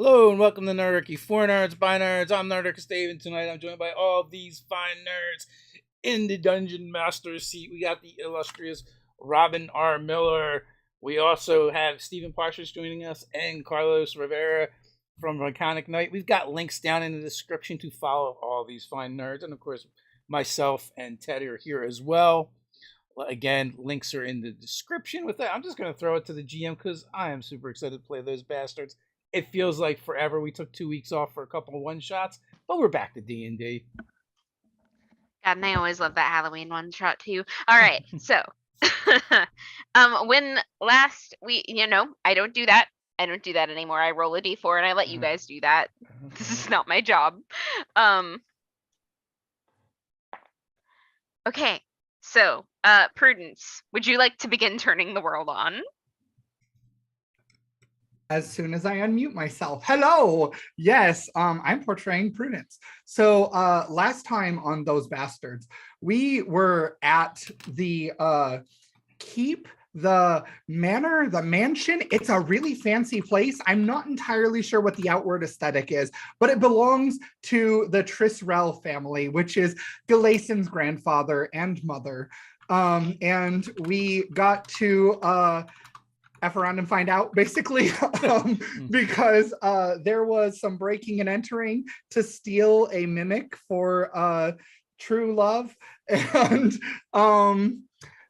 Hello and welcome to Nerdarchy. For nerds, by nerds. I'm Nerdarchy Stave, and tonight I'm joined by all these fine nerds in the Dungeon Master seat. We got the illustrious Robin R. Miller. We also have Stephen Partridge joining us and Carlos Rivera from Iconic Night. We've got links down in the description to follow all these fine nerds, and of course, myself and Ted are here as well. Again, links are in the description. With that, I'm just going to throw it to the GM because I am super excited to play those bastards. It feels like forever. We took 2 weeks off for a couple of one shots, but we're back to D&D. God, and I always love that Halloween one shot too. All right, so when last I don't do that. I don't do that anymore. I roll a d4 and I let you guys do that. This is not my job. Okay, so Prudence, would you like to begin turning the world on? As soon as I unmute myself. Hello. Yes, I'm portraying Prudence. So last time on Those Bastards, we were at the keep, the manor, the mansion. It's a really fancy place. I'm not entirely sure what the outward aesthetic is, but it belongs to the Trisrel family, which is Galason's grandfather and mother. And we got to F around and find out, basically, because there was some breaking and entering to steal a mimic for true love. And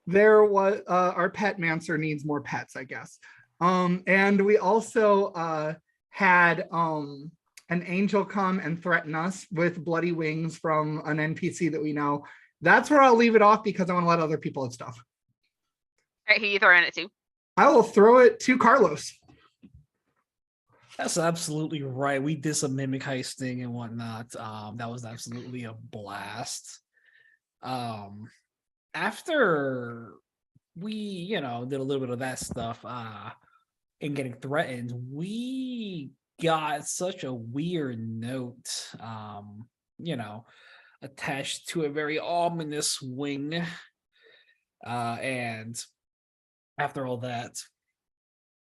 there was our pet Mancer needs more pets, I guess. And we also had an angel come and threaten us with bloody wings from an NPC that we know. That's where I'll leave it off because I want to let other people have stuff. All right, who are you throwing it to? I will throw it to Carlos. That's absolutely right. We did some mimic heisting and whatnot. That was absolutely a blast. After we, did a little bit of that stuff and getting threatened, we got such a weird note, attached to a very ominous wing. And after all that,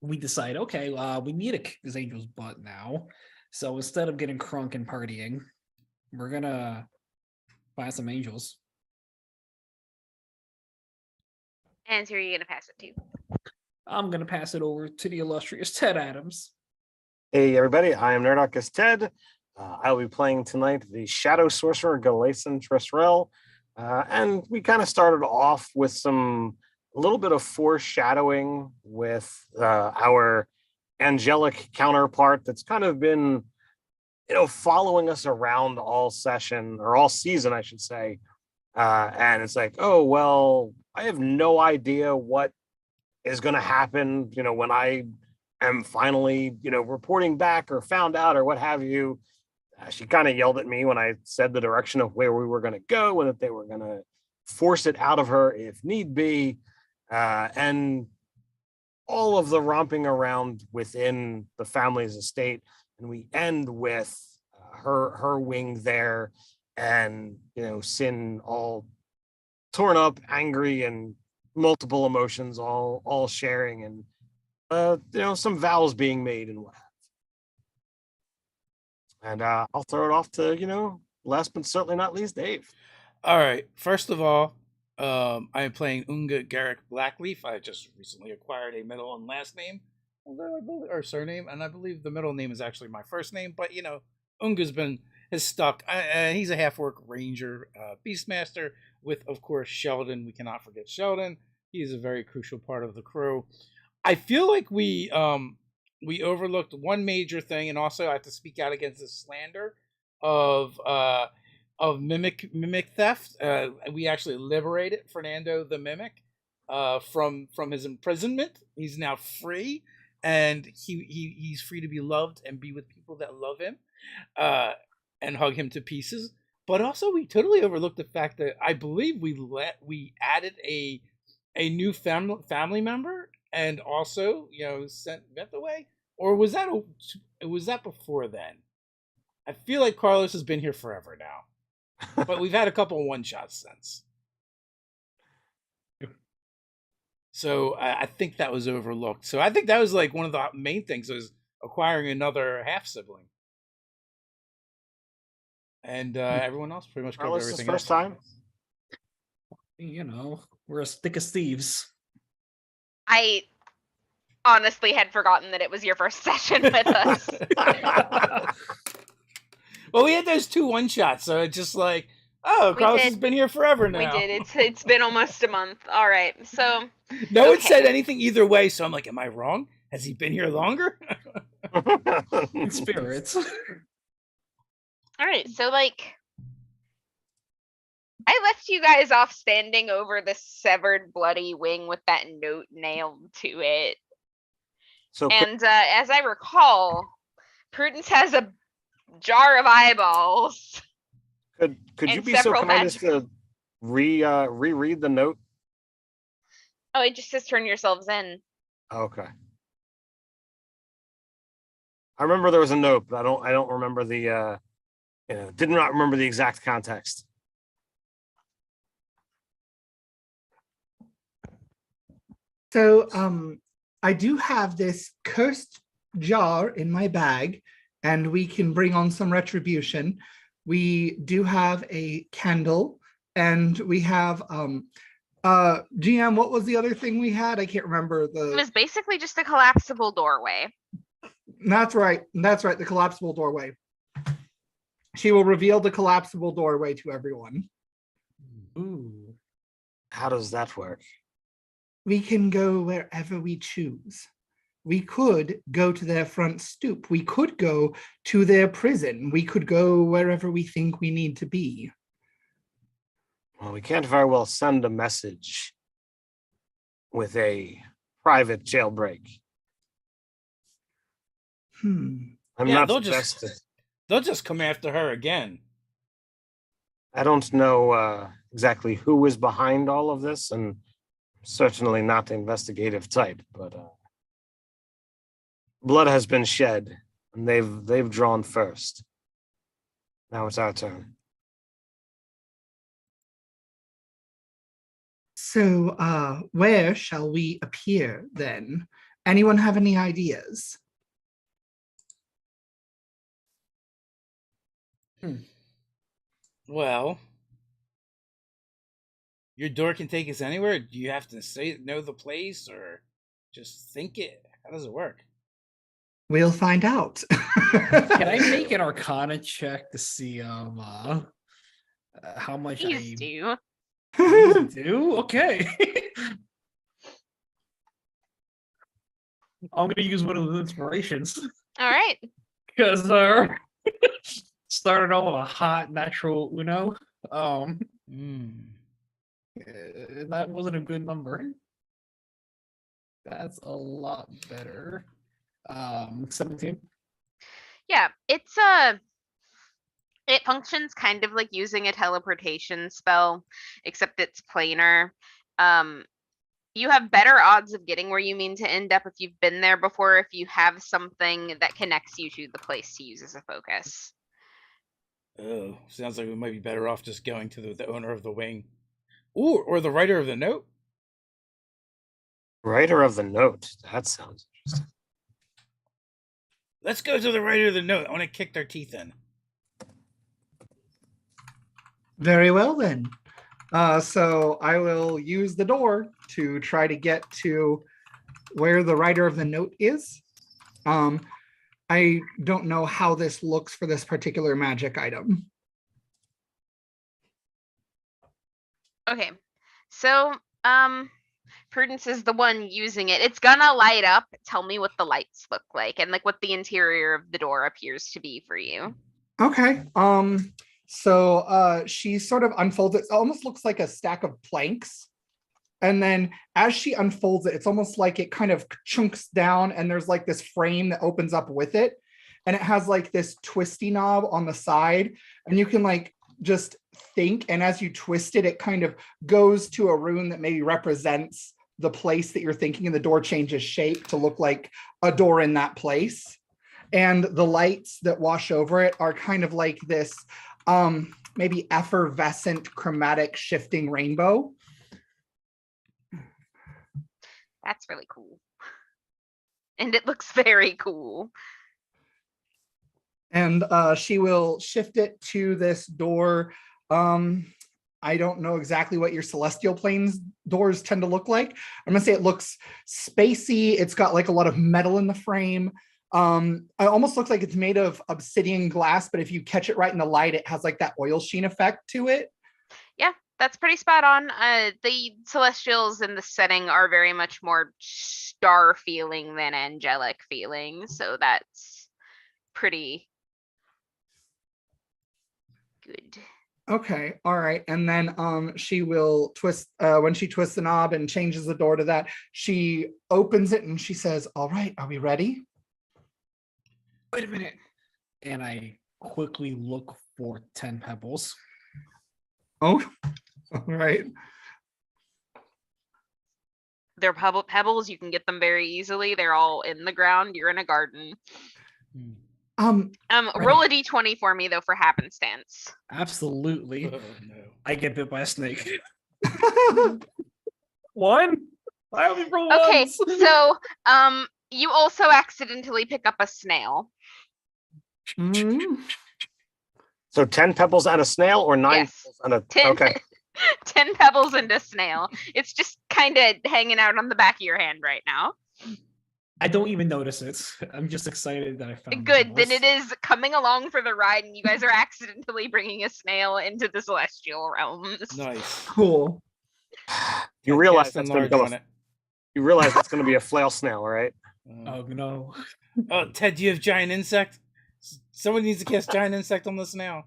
we decide, okay, we need to kick this angel's butt now. So instead of getting crunk and partying, we're gonna find some angels. And who are you gonna pass it to? I'm gonna pass it over to the illustrious Ted Adams. Hey everybody, I am Nerdarchy Ted. I will be playing tonight the Shadow Sorcerer Galason Trisrel. And we kind of started off with a little bit of foreshadowing with our angelic counterpart that's kind of been, following us around all session or all season, I should say. And it's like, oh, well, I have no idea what is going to happen, when I am finally, reporting back or found out or what have you. She kind of yelled at me when I said the direction of where we were going to go and that they were going to force it out of her if need be. And all of the romping around within the family's estate, and we end with her wing there, and Sin all torn up, angry, and multiple emotions, all sharing, and some vows being made and what have. And I'll throw it off to last but certainly not least, Dave. All right. First of all, I am playing Unga Garrick Blackleaf. I just recently acquired a middle and last name, or surname, and I believe the middle name is actually my first name. But Unga's has stuck. He's a half-orc ranger, beastmaster with, of course, Sheldon. We cannot forget Sheldon. He is a very crucial part of the crew. I feel like we overlooked one major thing, and also I have to speak out against the slander of mimic theft. We actually liberated Fernando the Mimic from his imprisonment. He's now free, and he's free to be loved and be with people that love him, and hug him to pieces. But also, we totally overlooked the fact that I believe we added a new family member, and also sent Beth away. Or was that before then? I feel like Carlos has been here forever now. But we've had a couple of one-shots since. So I think that was overlooked. So I think that was like one of the main things was, acquiring another half sibling. And everyone else pretty much covered Carlos' everything first else. time. You know, we're as thick as thieves. I honestly had forgotten that it was your first session with us. Well, we had those 2 one-shots, so it's just like, oh, We Carlos did. has been here forever now. We did. It's been almost a month. All right. So No one okay. said anything either way, so I'm like, am I wrong? Has he been here longer? In spirits. All right. So like, I left you guys off standing over the severed, bloody wing with that note nailed to it. So And as I recall, Prudence has a jar of eyeballs. could you and be so several kind as to reread the note? Oh, it just says turn yourselves in. Okay. I remember there was a note, but I don't remember the did not remember the exact context. So I do have this cursed jar in my bag, and we can bring on some retribution. We do have a candle, and we have GM, what was the other thing we had? I can't remember It the was basically just a collapsible doorway. That's right, the collapsible doorway. She will reveal the collapsible doorway to everyone. Ooh. How does that work? We can go wherever we choose. We could go to their front stoop. We could go to their prison. We could go wherever we think we need to be. Well, we can't very well send a message with a private jailbreak. I'm Yeah, not they'll the just- best. They'll just come after her again. I don't know exactly who is behind all of this, and certainly not the investigative type, but blood has been shed, and they've drawn first. Now it's our turn. So where shall we appear then? Anyone have any ideas? Well, your door can take us anywhere. Do you have to know the place, or just think it? How does it work? We'll find out. Can I make an Arcana check to see how much Please do. I do? Okay. I'm gonna use one of the inspirations All right. because started off with a hot natural Uno. That wasn't a good number. That's a lot better. 17. Yeah, it's it functions kind of like using a teleportation spell, except it's planar. You have better odds of getting where you mean to end up if you've been there before, if you have something that connects you to the place to use as a focus. Oh, sounds like we might be better off just going to the owner of the wing. Ooh, or the writer of the note. Writer of the note. That sounds interesting. Let's go to the writer of the note. I want to kick their teeth in. Very well then. So I will use the door to try to get to where the writer of the note is. I don't know how this looks for this particular magic item. Okay, so Prudence is the one using it. It's gonna light up. Tell me what the lights look like and like what the interior of the door appears to be for you. Okay. So she sort of unfolds it. It almost looks like a stack of planks. And then as she unfolds it, it's almost like it kind of chunks down and there's like this frame that opens up with it. And it has like this twisty knob on the side. And you can like just think. And as you twist it, it kind of goes to a rune that maybe represents the place that you're thinking. And the door changes shape to look like a door in that place. And the lights that wash over it are kind of like this maybe effervescent chromatic shifting rainbow. That's really cool. and it looks very cool. And she will shift it to this door. I don't know exactly what your celestial planes doors tend to look like. I'm gonna say it looks spacey. It's got like a lot of metal in the frame. It almost looks like it's made of obsidian glass, but if you catch it right in the light, it has like that oil sheen effect to it. Yeah, that's pretty spot on. The celestials in the setting are very much more star feeling than angelic feeling, so that's pretty good. Okay, all right. And then she will twist when she twists the knob and changes the door to that, she opens it and she says, "All right, are we ready?" Wait a minute. And I quickly look for 10 pebbles. Oh, all right. They're pebbles. You can get them very easily. They're all in the ground. You're in a garden. Roll a d20 for me though for happenstance. Absolutely. Oh, no. I get bit by a snake. One? I only roll Okay, once. so you also accidentally pick up a snail. Mm. So 10 pebbles and a snail, or 9 Yes. pebbles and a 10, okay. 10 pebbles and a snail. It's just kind of hanging out on the back of your hand right now. I don't even notice it. I'm just excited that I found Good, then pebbles. it is coming along for the ride, and you guys are accidentally bringing a snail into the celestial realms. Nice. Cool. You Got realize cast and that's going to large become on it. you realize that's going to be a flail snail, right? Oh no. Oh, Ted, do you have giant insect? Someone needs to cast giant insect on the snail.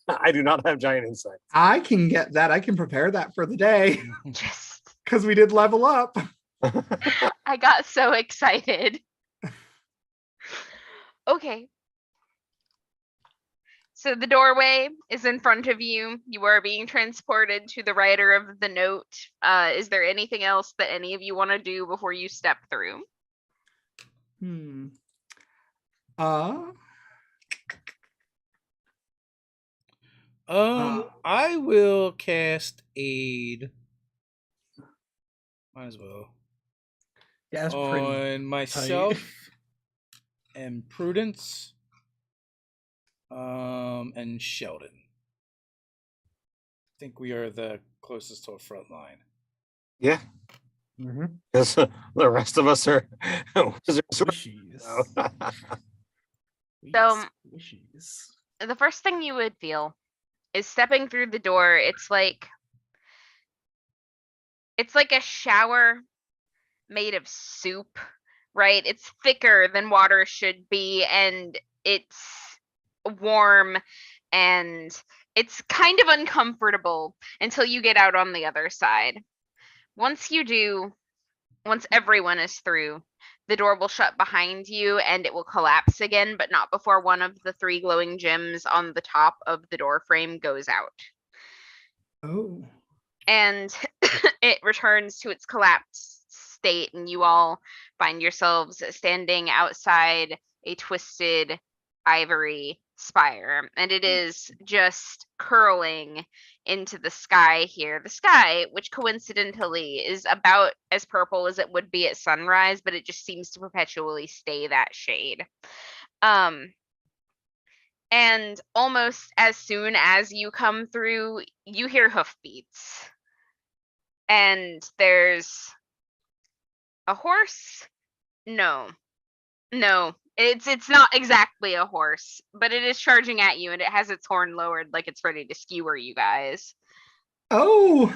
I do not have giant insect. I can get that. I can prepare that for the day Just, because we did level up. I got so excited. Okay. So the doorway is in front of you. You are being transported to the writer of the note. Is there anything else that any of you want to do before you step through? Hmm. I will cast aid. Might as well. Yeah, that's pretty. On myself and Prudence. And Sheldon. I think we are the closest to a front line. Yeah, Mm-hmm. because the rest of us are wizards. Squishies. So- Squishies. The first thing you would feel is stepping through the door. It's like a shower made of soup, right? It's thicker than water should be, and it's warm, and it's kind of uncomfortable until you get out on the other side. Once everyone is through, the door will shut behind you and it will collapse again, but not before one of the 3 glowing gems on the top of the door frame goes out. Oh. And it returns to its collapsed state, and you all find yourselves standing outside a twisted ivory spire, and it is just curling into the sky here. The sky, which coincidentally is about as purple as it would be at sunrise, but it just seems to perpetually stay that shade. And almost as soon as you come through, you hear hoofbeats. And there's a horse? No. It's not exactly a horse, but it is charging at you, and it has its horn lowered like it's ready to skewer you guys. Oh.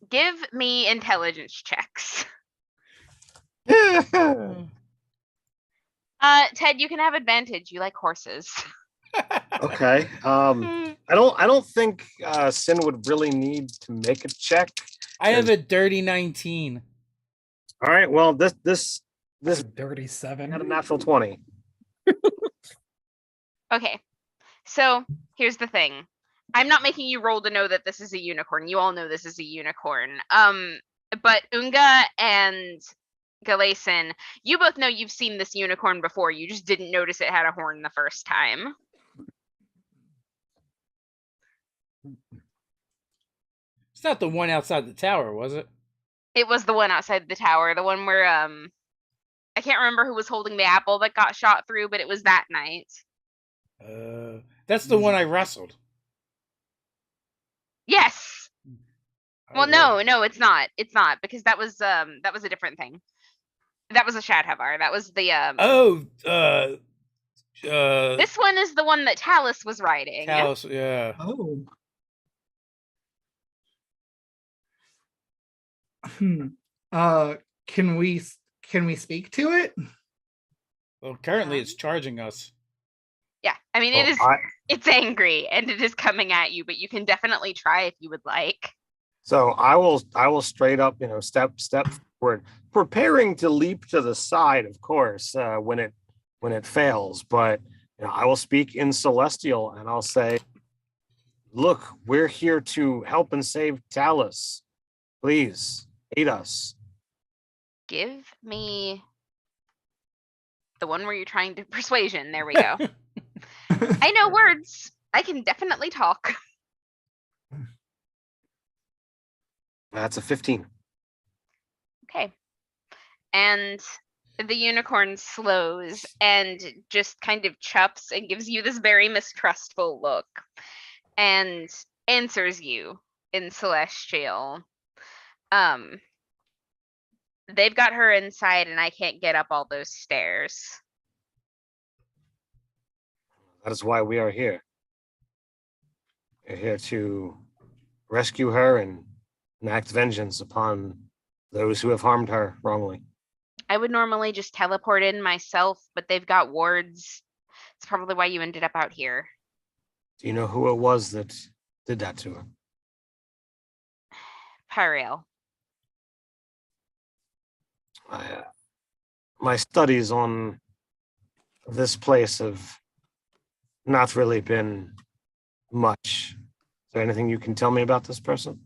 Give me intelligence checks. Ted, you can have advantage. You like horses. Okay. I don't think Sin would really need to make a check. I have a dirty 19. All right. Well, this That's a dirty 7. had a natural 20. Okay. So here's the thing. I'm not making you roll to know that this is a unicorn. You all know this is a unicorn. But Unga and Galason, you both know you've seen this unicorn before. You just didn't notice it had a horn the first time. It's not the one outside the tower, was it? It was the one outside the tower, the one where I can't remember who was holding the apple that got shot through, but it was that night. That's the one I wrestled. Yes. Well, Alright. no, it's not. It's not, because that was a different thing. That was a Shadhavar. That was the Oh, This one is the one that Talus was riding. Talus, yeah. Oh. Hmm. Can we speak to it? Well, currently it's charging us. Yeah, I mean, it's angry and it is coming at you, but you can definitely try if you would like. So I will straight up, step forward, preparing to leap to the side, of course, when it fails. But I will speak in Celestial and I'll say, "Look, we're here to help and save Talus. Please aid us." Give me the one where you're trying to persuasion. There we go. I know words. I can definitely talk. That's a 15. Okay. And the unicorn slows and just kind of chuffs and gives you this very mistrustful look and answers you in Celestial. They've got her inside and I can't get up all those stairs. That is why we are here. We're here to rescue her and enact vengeance upon those who have harmed her wrongly. I would normally just teleport in myself, but they've got wards. It's probably why you ended up out here. Do you know who it was that did that to her? Pyrael. My studies on this place have not really been much. Is there anything you can tell me about this person?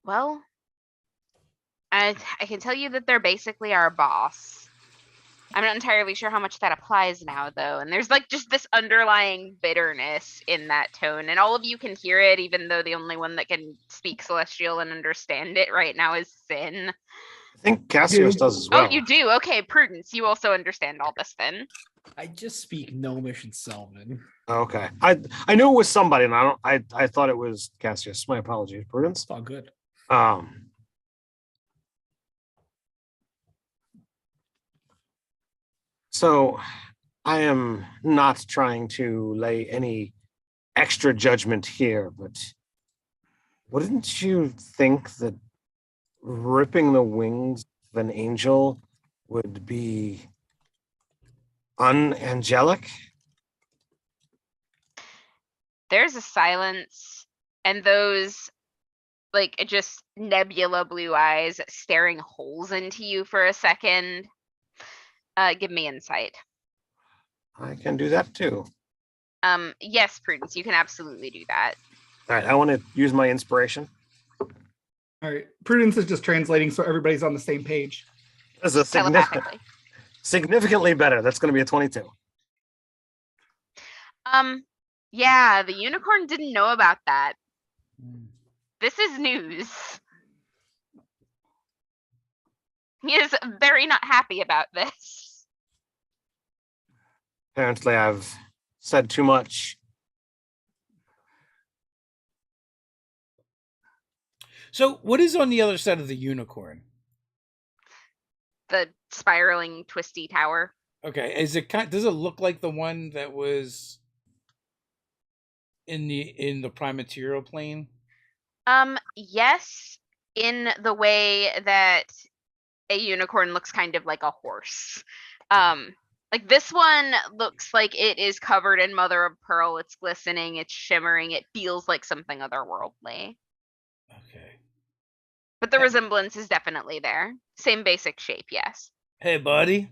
Well, I can tell you that they're basically our boss. I'm not entirely sure how much that applies now, though. And there's like just this underlying bitterness in that tone. And all of you can hear it, even though the only one that can speak Celestial and understand it right now is Sin. I think Cassius does as well. Oh, you do? Okay, Prudence. You also understand all this then. I just speak Gnomish and Sylvan. Okay. I knew it was somebody, and I thought it was Cassius. My apologies, Prudence. It's all good. So I am not trying to lay any extra judgment here, but wouldn't you think that ripping the wings of an angel would be unangelic? There's a silence, and those like just nebula blue eyes staring holes into you for a second. Give me insight. I can do that too. Yes, Prudence, you can absolutely do that. All right, I want to use my inspiration. All right, Prudence is just translating so everybody's on the same page. This is significantly better. That's going to be a 22. Yeah, the unicorn didn't know about that. This is news. He is very not happy about this. Apparently, I've said too much. So, what is on the other side of the unicorn? The spiraling, twisty tower. Okay, does it look like the one that was in the prime material plane? Yes, in the way that a unicorn looks kind of like a horse. Like this one looks like it is covered in mother of pearl. It's glistening, it's shimmering, it feels like something otherworldly. Okay. But the resemblance is definitely there. Same basic shape, yes. Hey, buddy.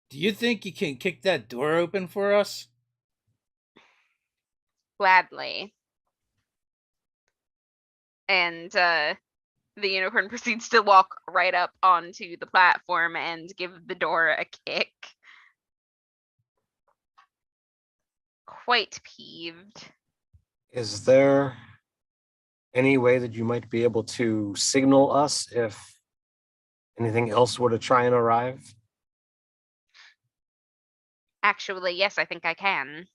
Do you think you can kick that door open for us? Gladly. And the unicorn proceeds to walk right up onto the platform and give the door a kick. Quite peeved. Is there any way that you might be able to signal us if anything else were to try and arrive? Actually, yes, I think I can.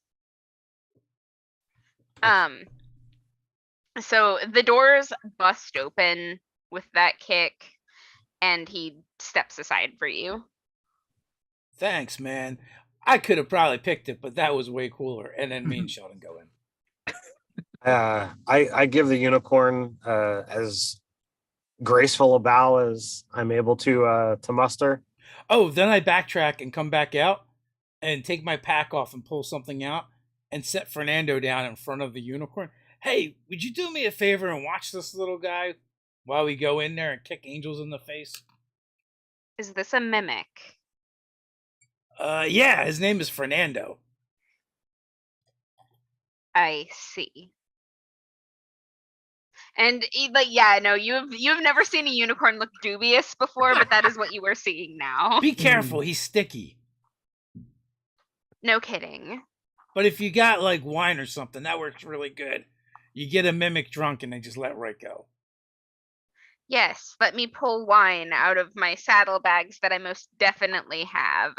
So the doors bust open with that kick, and he steps aside for you. Thanks, man. I could have probably picked it, but that was way cooler. And then me and Sheldon go in. I give the unicorn as graceful a bow as I'm able to muster. Oh, then I backtrack and come back out and take my pack off and pull something out and set Fernando down in front of the unicorn. Hey, would you do me a favor and watch this little guy while we go in there and kick angels in the face? Is this a mimic? Yeah, his name is Fernando. I see. And yeah, no, you've never seen a unicorn look dubious before, but that is what you are seeing now. Be careful, he's sticky. No kidding. But if you got like wine or something, that works really good. You get a mimic drunk and they just let right go. Yes, let me pull wine out of my saddlebags that I most definitely have.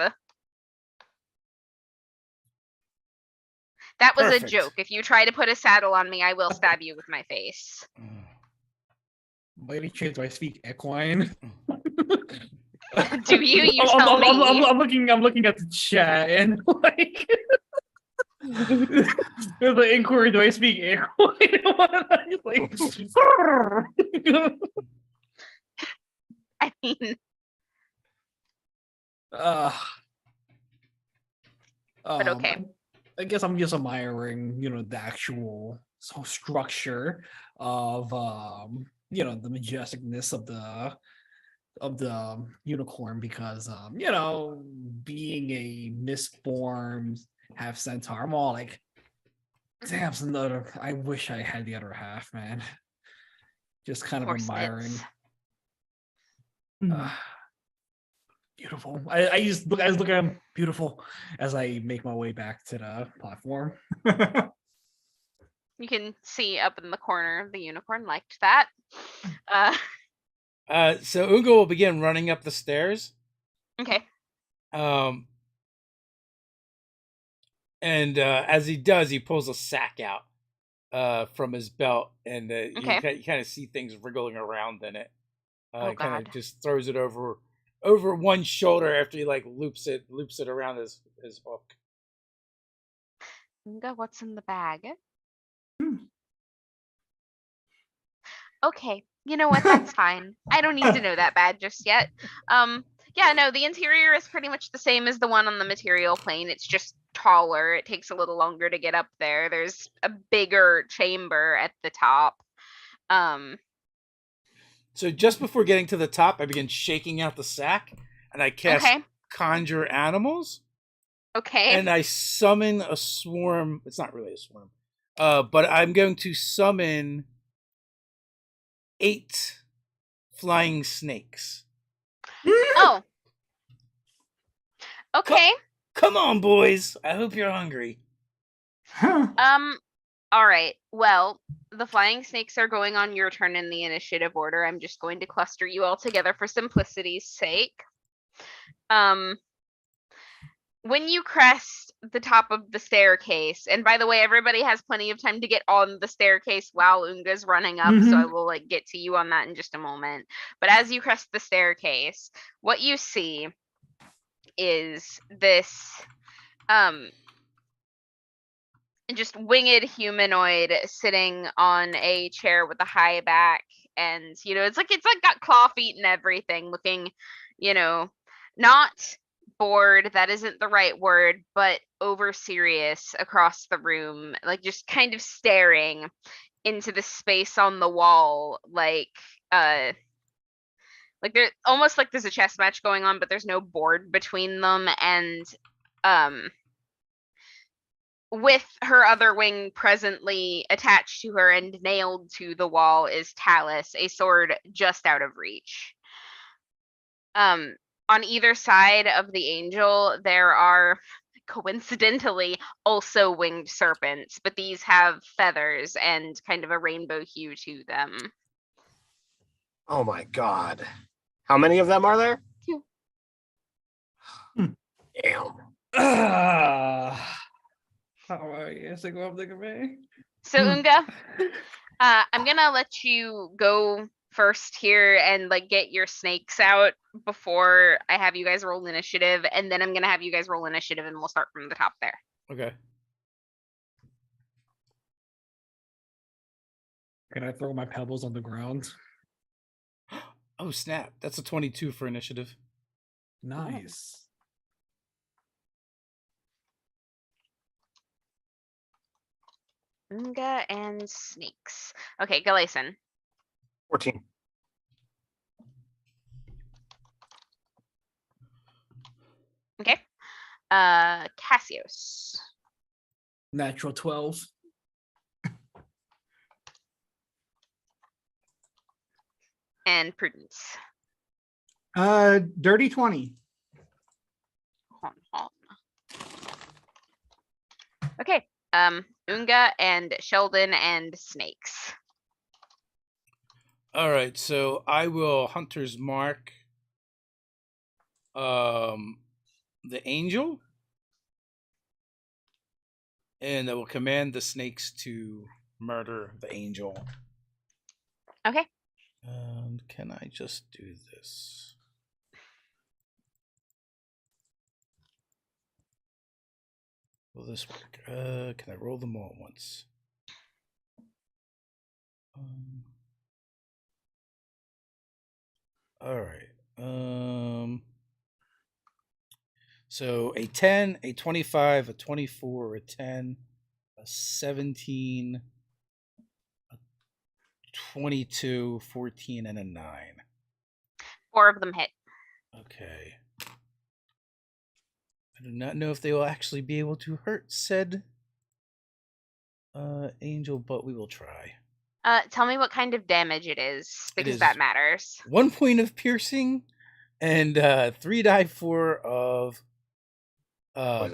That was Perfect. a joke. If you try to put a saddle on me, I will stab you with my face. By any chance, do I speak equine? Do you? You tell me. I'm looking at the chat and like the inquiry. Do I speak equine? Like, I mean, but okay. I guess I'm just admiring, the actual structure of, the majesticness of the unicorn because, being a misformed half centaur, I'm all like, damn, I wish I had the other half, man. Just kind of admiring. Beautiful. I look at him, beautiful, as I make my way back to the platform. You can see up in the corner the unicorn liked that. So Ungo will begin running up the stairs. Okay. And as he does, he pulls a sack out from his belt, and you kind of see things wriggling around in it. Oh, kind of God. just throws it over one shoulder after he like loops it around his hook. Inga, what's in the bag? Okay, you know what? That's fine. I don't need to know that bad just yet. Yeah, no, the interior is pretty much the same as the one on the material plane. It's just taller. It takes a little longer to get up there. There's a bigger chamber at the top. So just before getting to the top, I begin shaking out the sack, and I cast Conjure Animals. Okay. And I summon a swarm. It's not really a swarm. But I'm going to summon 8 flying snakes. Oh. Okay. Come on, boys. I hope you're hungry. All right. Well, the flying snakes are going on your turn in the initiative order. I'm just going to cluster you all together for simplicity's sake. When you crest the top of the staircase, and by the way, everybody has plenty of time to get on the staircase while Unga's running up, so I will get to you on that in just a moment. But as you crest the staircase, what you see is this just winged humanoid sitting on a chair with a high back, and it's like got claw feet and everything, looking not bored, that isn't the right word, but over serious across the room, like just kind of staring into the space on the wall, like they're almost like there's a chess match going on, but there's no board between them. And with her other wing presently attached to her and nailed to the wall is Talus, a sword just out of reach. On either side of the angel, there are coincidentally also winged serpents, but these have feathers and kind of a rainbow hue to them. Oh my god. How many of them are there? 2. Damn. How are you? Is it go up there, me? So Unga, I'm gonna let you go first here and like get your snakes out before I have you guys roll initiative, and then I'm gonna have you guys roll initiative and we'll start from the top there. Okay. Can I throw my pebbles on the ground? Oh snap! That's a 22 for initiative. Nice. Unga and snakes. Okay, Galayson. 14. Okay. Cassios. Natural 12. And Prudence. Dirty 20. Hon, hon. Okay. Unga and Sheldon and snakes. All right, so I will Hunter's Mark the angel, and I will command the snakes to murder the angel. Okay. And can I just do this? Will this work? Can I roll them all at once? All right. So a 10, a 25, a 24, a 10, a 17, a 22, 14, and a 9. 4 of them hit. Okay. I do not know if they will actually be able to hurt said angel, but we will try. Tell me what kind of damage it is, because is that matters. 1 point of piercing and 3d4 of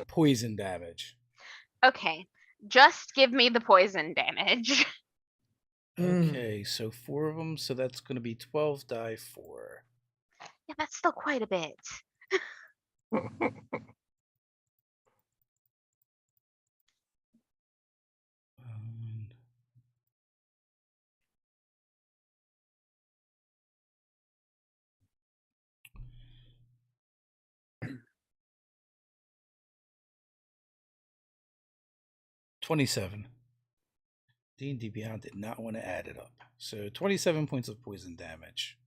poison damage. Okay. Just give me the poison damage. Okay, so 4 of them, so that's going to be 12 die 4. Yeah, that's still quite a bit. And 27. D&D Beyond did not want to add it up. So 27 points of poison damage.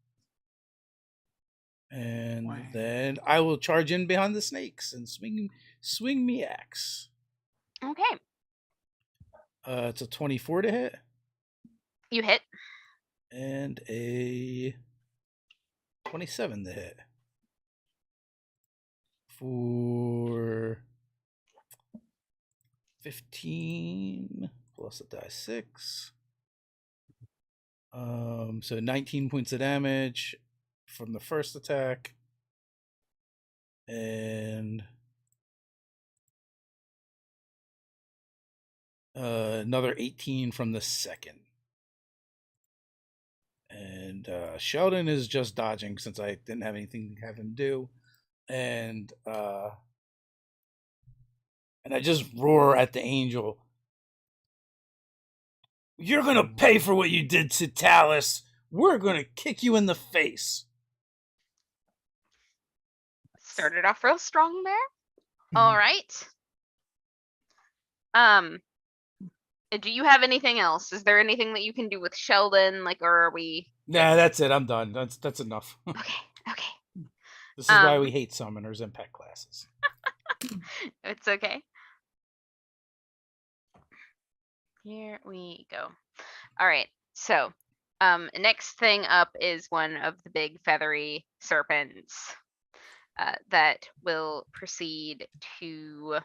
And Wow. then I will charge in behind the snakes and swing me axe. Okay. It's a 24 to hit. You hit. And a 27 to hit. For 15 plus a die 6. So 19 points of damage from the first attack. And another 18 from the second. And Sheldon is just dodging since I didn't have anything to have him do. And I just roar at the angel. You're gonna pay for what you did to Talus. We're gonna kick you in the face. Started off real strong there. All right. Do you have anything else? Is there anything that you can do with Sheldon? Like, or are we? Nah, that's it. I'm done. That's enough. Okay. Okay. This is why we hate summoners and pet classes. It's okay. Here we go. All right. So, next thing up is one of the big feathery serpents that will proceed to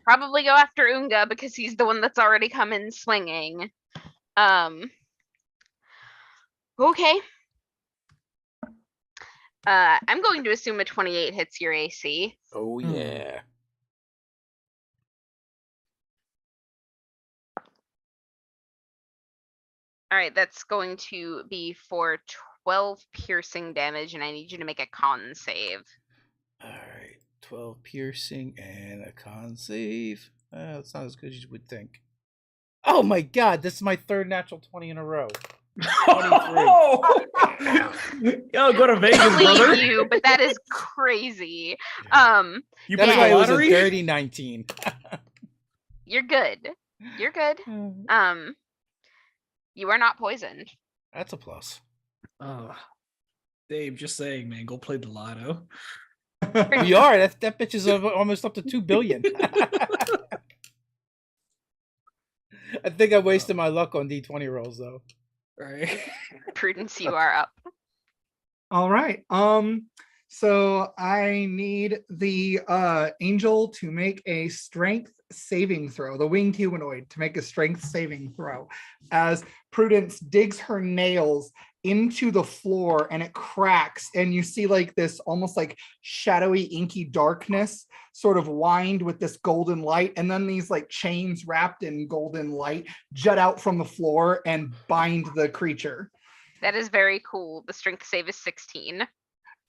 probably go after Unga because he's the one that's already come in swinging. Okay. I'm going to assume a 28 hits your AC. Oh yeah. All right, that's going to be for 12 piercing damage, and I need you to make a con save. All right. 12 piercing and a con save. It's not as good as you would think. Oh my god, this is my third natural 20 in a row. Yo, go to Vegas, I believe brother. you, but that is crazy. You That's play why the it was a lottery? dirty 19. You're good. You're good. You are not poisoned. That's a plus. Oh, Dave, just saying, man, go play the lotto. We are. That bitch is almost up to 2 billion. I think I wasted my luck on D20 rolls though. Right. Prudence, you are up. All right. So I need the angel to make a strength saving throw, the winged humanoid to make a strength saving throw, as Prudence digs her nails into the floor and it cracks, and you see like this almost like shadowy, inky darkness sort of wind with this golden light, and then these like chains wrapped in golden light jut out from the floor and bind the creature. That is very cool. The strength save is 16.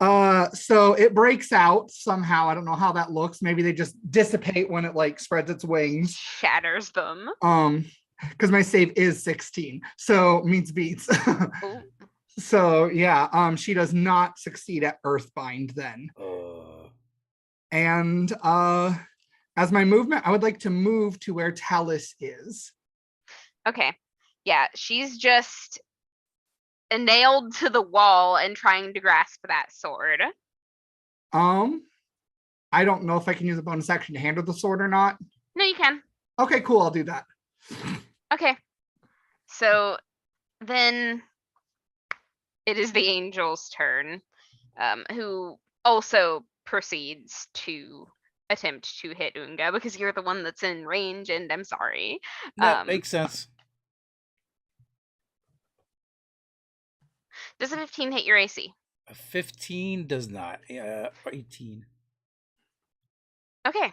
So it breaks out somehow. I don't know how that looks. Maybe they just dissipate when it like spreads its wings. Shatters them. Because my save is 16, so meets beats. So yeah, she does not succeed at Earthbind then. And as my movement, I would like to move to where Talus is. Okay. Yeah, she's just nailed to the wall and trying to grasp that sword. I don't know if I can use a bonus action to handle the sword or not. No, you can. Okay, cool. I'll do that. Okay. So then it is the angel's turn, who also proceeds to attempt to hit Unga because you're the one that's in range, and I'm sorry. That makes sense. Does a 15 hit your AC? A 15 does not. 18. Okay,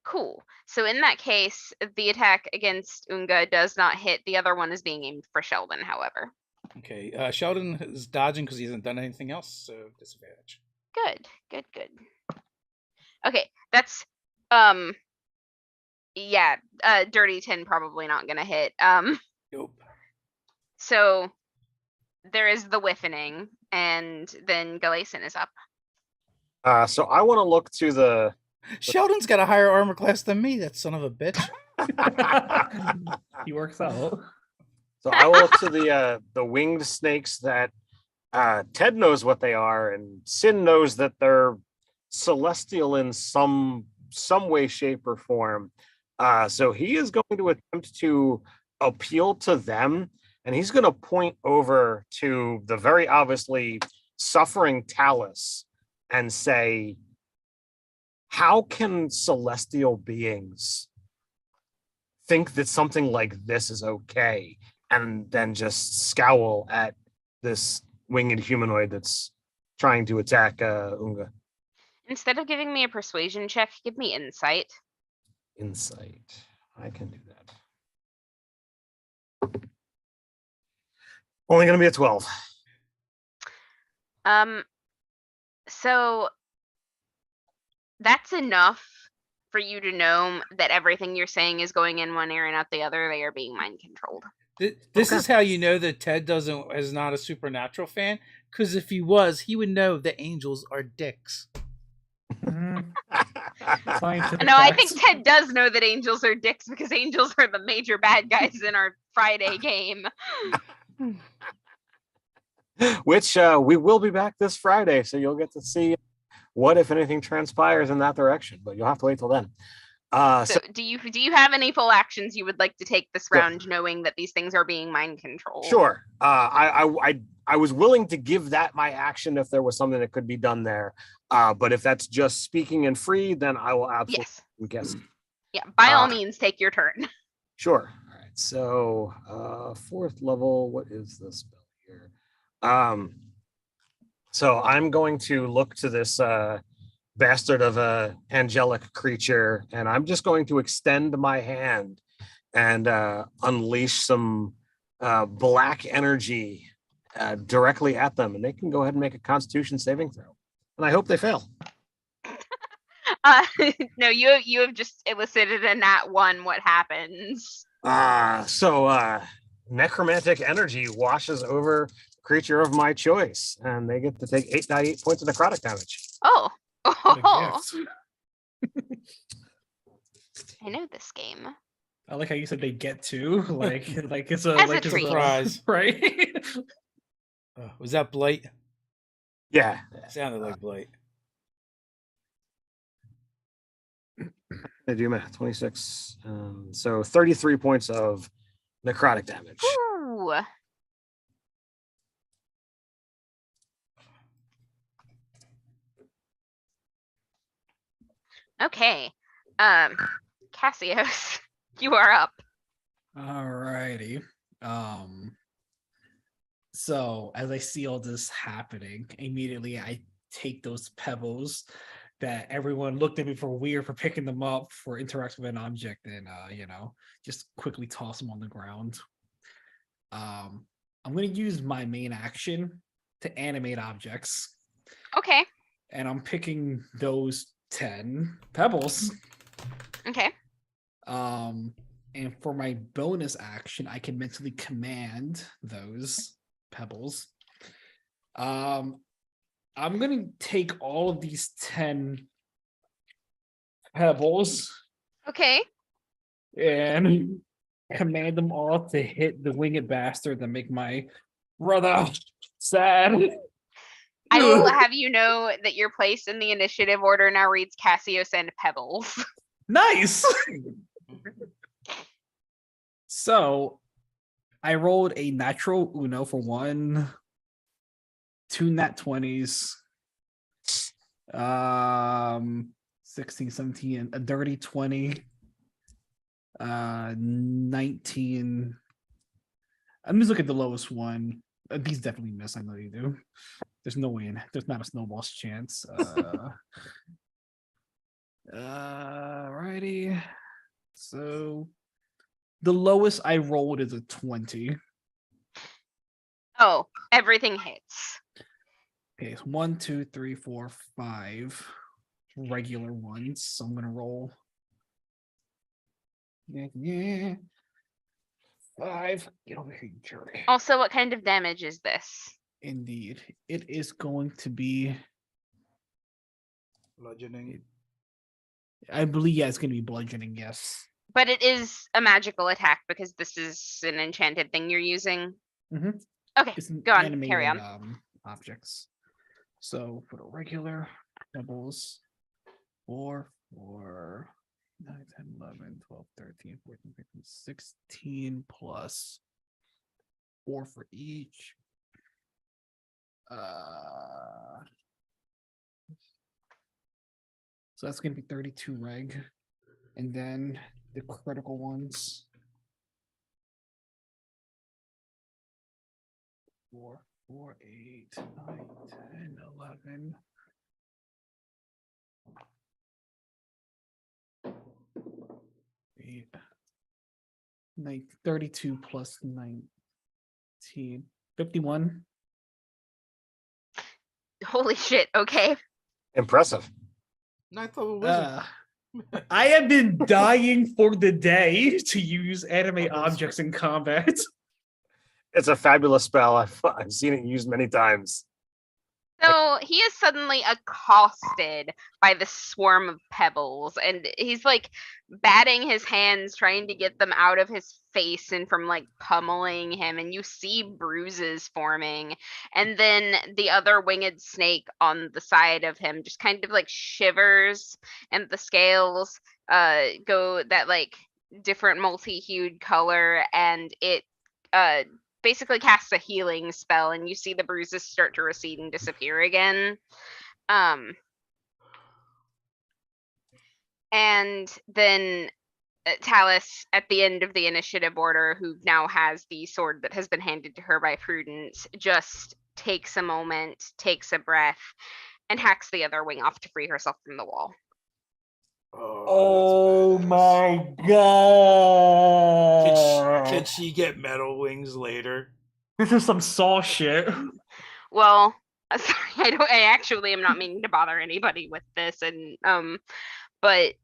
cool. So in that case, the attack against Unga does not hit. The other one is being aimed for Sheldon, however. Okay, Sheldon is dodging because he hasn't done anything else, so disadvantage. Good. Okay, that's yeah, dirty 10 probably not gonna hit. Nope. So there is the whiffening, and then Galason is up. So I want to look to the. Sheldon's got a higher armor class than me, that son of a bitch. He works out. So I will look to the winged snakes that Ted knows what they are, and Sin knows that they're celestial in some way, shape, or form. So he is going to attempt to appeal to them, and he's going to point over to the very obviously suffering Talus and say, how can celestial beings think that something like this is okay? And then just scowl at this winged humanoid that's trying to attack Unga. Instead of giving me a persuasion check, give me insight. Insight. I can do that. Only going to be a 12. So that's enough for you to know that everything you're saying is going in one ear and out the other. They are being mind controlled. This is how you know that Ted is not a supernatural fan, because if he was, he would know that angels are dicks. No, I think Ted does know that angels are dicks because angels are the major bad guys in our Friday game. Which we will be back this Friday, so you'll get to see what, if anything, transpires in that direction. But you'll have to wait till then. So do you have any full actions you would like to take this round, knowing that these things are being mind controlled? Sure. I was willing to give that my action if there was something that could be done there. But if that's just speaking and free, then I will absolutely guess. Yeah, by all means, take your turn. Sure. All right. So 4th level. What is the spell here? So I'm going to look to this bastard of a angelic creature, and I'm just going to extend my hand and unleash some black energy directly at them, and they can go ahead and make a Constitution saving throw. And I hope they fail. No, you have just elicited a nat 1. What happens? So necromantic energy washes over the creature of my choice, and they get to take 8d8 points of necrotic damage. Oh. What a gift. I know this game. I like how you said they get to like it's a As a like it's treat. Surprise. right? Was that Blight? Yeah. Sounded like Blight. I do math. 26. So 33 points of necrotic damage. Ooh. Okay. Cassius, you are up. Alrighty. So as I see all this happening, immediately I take those pebbles that everyone looked at me for weird for picking them up for interacting with an object, and just quickly toss them on the ground. I'm gonna use my main action to animate objects, Okay. and I'm picking those 10 pebbles. Okay. And for my bonus action, I can mentally command those pebbles. I'm gonna take all of these 10 pebbles Okay. and command them all to hit the winged bastard and make my brother sad. I will have you know that your place in the initiative order now reads Cassius and Pebbles. Nice. So I rolled a natural Uno for 1, 2 nat 20s, 16, 17, and a dirty 20, 19. I'm just looking at the lowest one. These definitely miss. I know you do. There's no way there's not a snowball's chance. Righty. So the lowest I rolled is a 20. Oh, everything hits. Okay, it's 1, 2, 3, 4, 5 regular ones. So I'm gonna roll. Yeah. 5. Get over here, you jerk. Also, what kind of damage is this? Indeed. It is going to be, Bludgeoning. I believe, yeah, it's gonna be bludgeoning, yes. But it is a magical attack because this is an enchanted thing you're using. Mhm. Okay, It's an go on, animated, carry on. Objects. So for the regular pebbles, 4, 9, 10, 11, 12, 13, 14, 15, 16 plus 4 for each. So that's going to be 32 reg. And then the critical ones. 4, 4, 8, 9, 10, 11. 8, 32 plus 19. 51. Holy shit, okay. Impressive. Ninth level wizard. I have been dying for the day to use anime objects in combat. It's a fabulous spell. I've seen it used many times. So he is suddenly accosted by the swarm of pebbles, and he's like batting his hands, trying to get them out of his face and from like pummeling him. And you see bruises forming, and then the other winged snake on the side of him just kind of like shivers, and the scales go that like different multi-hued color, and it basically casts a healing spell, and you see the bruises start to recede and disappear again. And then Talus, at the end of the initiative order, who now has the sword that has been handed to her by Prudence, just takes a moment, takes a breath, and hacks the other wing off to free herself from the wall. Oh, that's badass. my god! Could she get metal wings later? This is some Saw shit. Well, sorry, I actually am not meaning to bother anybody with this, and but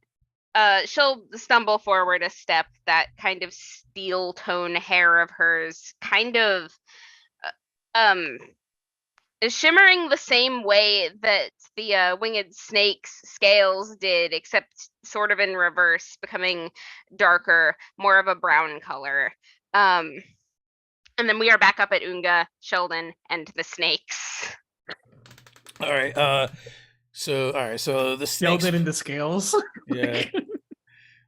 she'll stumble forward a step. That kind of steel tone hair of hers kind of is shimmering the same way that the winged snake's scales did, except sort of in reverse, becoming darker, more of a brown color. And then we are back up at Unga, Sheldon, and the snakes. All right. So the snakes. Sheldon in the scales. Yeah.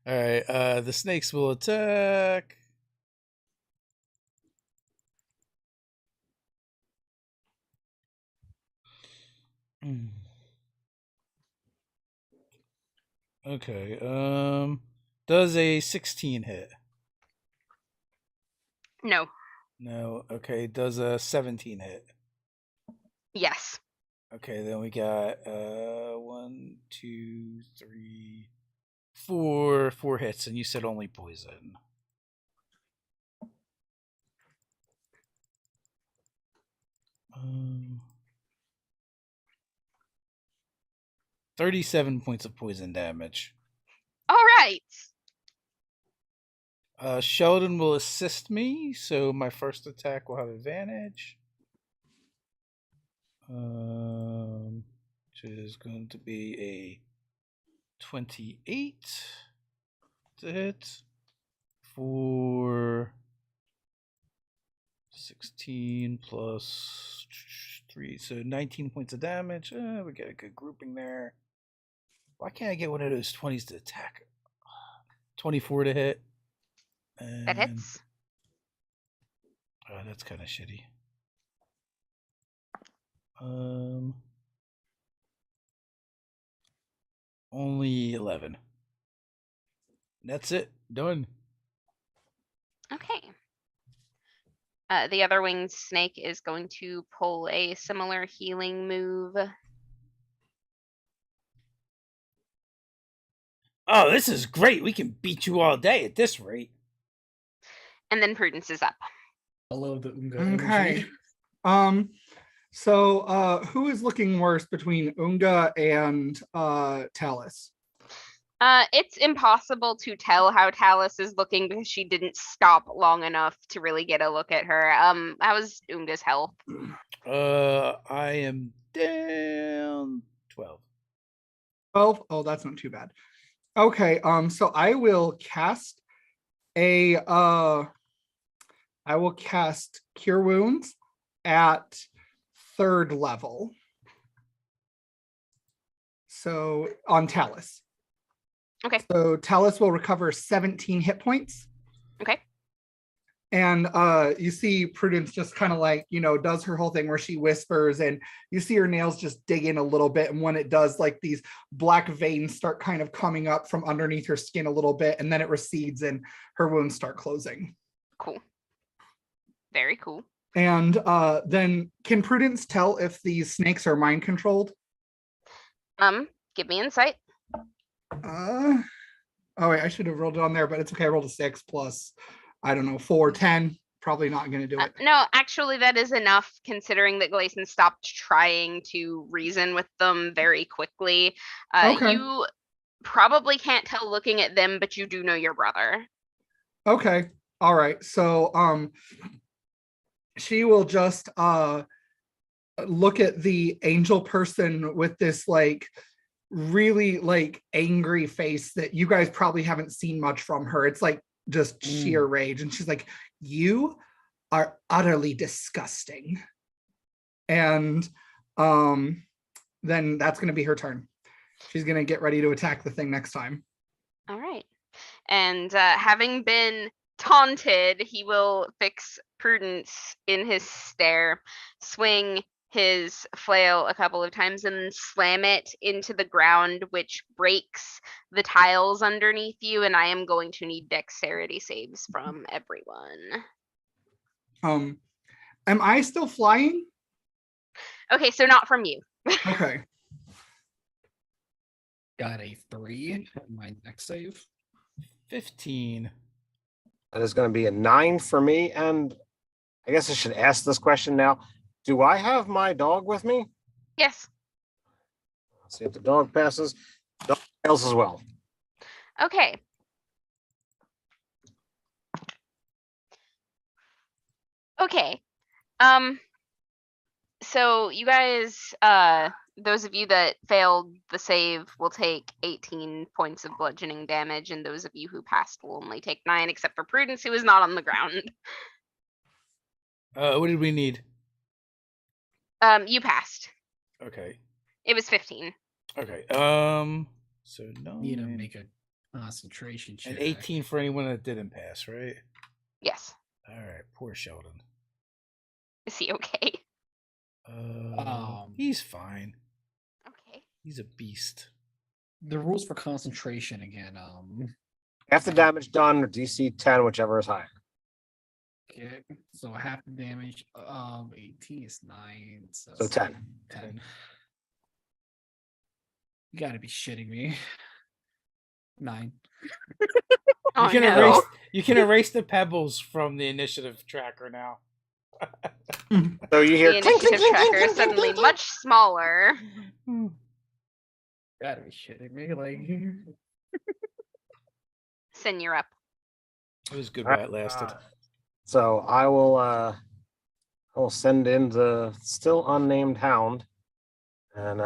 All right. The snakes will attack. Okay. Does a 16 hit? No. No. Okay. Does a 17 hit? Yes. Okay. Then we got 1, 2, 3, 4 hits, and you said only poison. Um. 37 points of poison damage. All right. Sheldon will assist me, so my first attack will have advantage. Which is going to be a 28 to hit for 16 plus 3, so 19 points of damage. We get a good grouping there. Why can't I get one of those 20s to attack? 24 to hit. That hits. Oh, that's kind of shitty. Only 11. That's it. Done. Okay. The other winged snake is going to pull a similar healing move. Oh, this is great. We can beat you all day at this rate. And then Prudence is up. I love the Unga Okay. energy. So who is looking worse between Unga and Talus? It's impossible to tell how Talus is looking because she didn't stop long enough to really get a look at her. How's Unga's health? I am down 12. 12? Oh, that's not too bad. Okay, so I will cast Cure Wounds at 3rd level. So on Talus. Okay. So Talus will recover 17 hit points. Okay. And you see Prudence just kind of like, does her whole thing where she whispers, and you see her nails just dig in a little bit. And when it does, like these black veins start kind of coming up from underneath her skin a little bit, and then it recedes and her wounds start closing. Cool. Very cool. And then can Prudence tell if these snakes are mind controlled? Give me insight. Oh wait, I should have rolled it on there, but it's okay. I rolled a 6 plus, I don't know, 4, 10. Probably not going to do it. No, actually, that is enough considering that Gleason stopped trying to reason with them very quickly. Okay. You probably can't tell looking at them, but you do know your brother. Okay. All right. So she will just look at the angel person with this like really like angry face that you guys probably haven't seen much from her. It's like just sheer rage, and she's like, "You are utterly disgusting." And then that's going to be her turn. She's going to get ready to attack the thing next time. All right. And having been taunted, he will fix Prudence in his stare, swing his flail a couple of times, and slam it into the ground, which breaks the tiles underneath you. And I am going to need dexterity saves from everyone. Am I still flying? Okay, so not from you. Okay. Got a 3 on my next save. 15. That is going to be a 9 for me. And I guess I should ask this question now. Do I have my dog with me? Yes. Let's see if the dog passes. Dog fails as well. Okay. Okay. So you guys, those of you that failed the save will take 18 points of bludgeoning damage, and those of you who passed will only take 9, except for Prudence, who is not on the ground. What did we need? You passed. Okay. It was 15. Okay. So no. Need to make a concentration check. And 18 for anyone that didn't pass, right? Yes. All right. Poor Sheldon. Is he okay? He's fine. Okay. He's a beast. The rules for concentration again. Half the damage done or DC 10, whichever is higher. Okay, so half the damage. 18 is 9. So 10. 10. You gotta be shitting me. 9. Oh, you can no. erase. You can erase the pebbles from the initiative tracker now. So you hear The clink, clink, initiative clink, tracker clink, is clink, suddenly clink, clink. much smaller. Gotta be shitting me. Like, Sin, you're up. It was good while it lasted. So I will send in the still unnamed hound and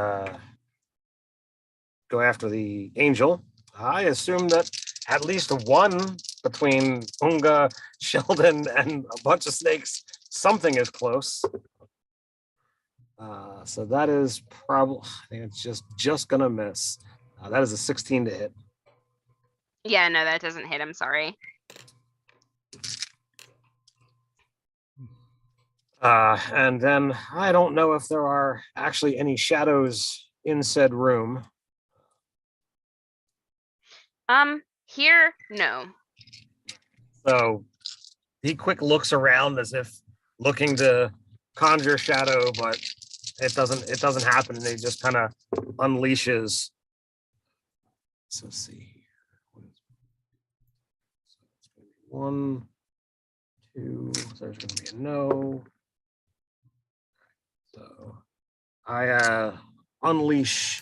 go after the angel. I assume that at least one between Unga, Sheldon, and a bunch of snakes, something is close. So that is probably, I think it's just gonna miss. That is a 16 to hit. Yeah, no, that doesn't hit. I'm sorry. And then I don't know if there are actually any shadows in said room. Here, no. So he quick looks around as if looking to conjure shadow, but it doesn't happen, and he just kind of unleashes. So let's see. One, two, there's gonna be a no. So I unleash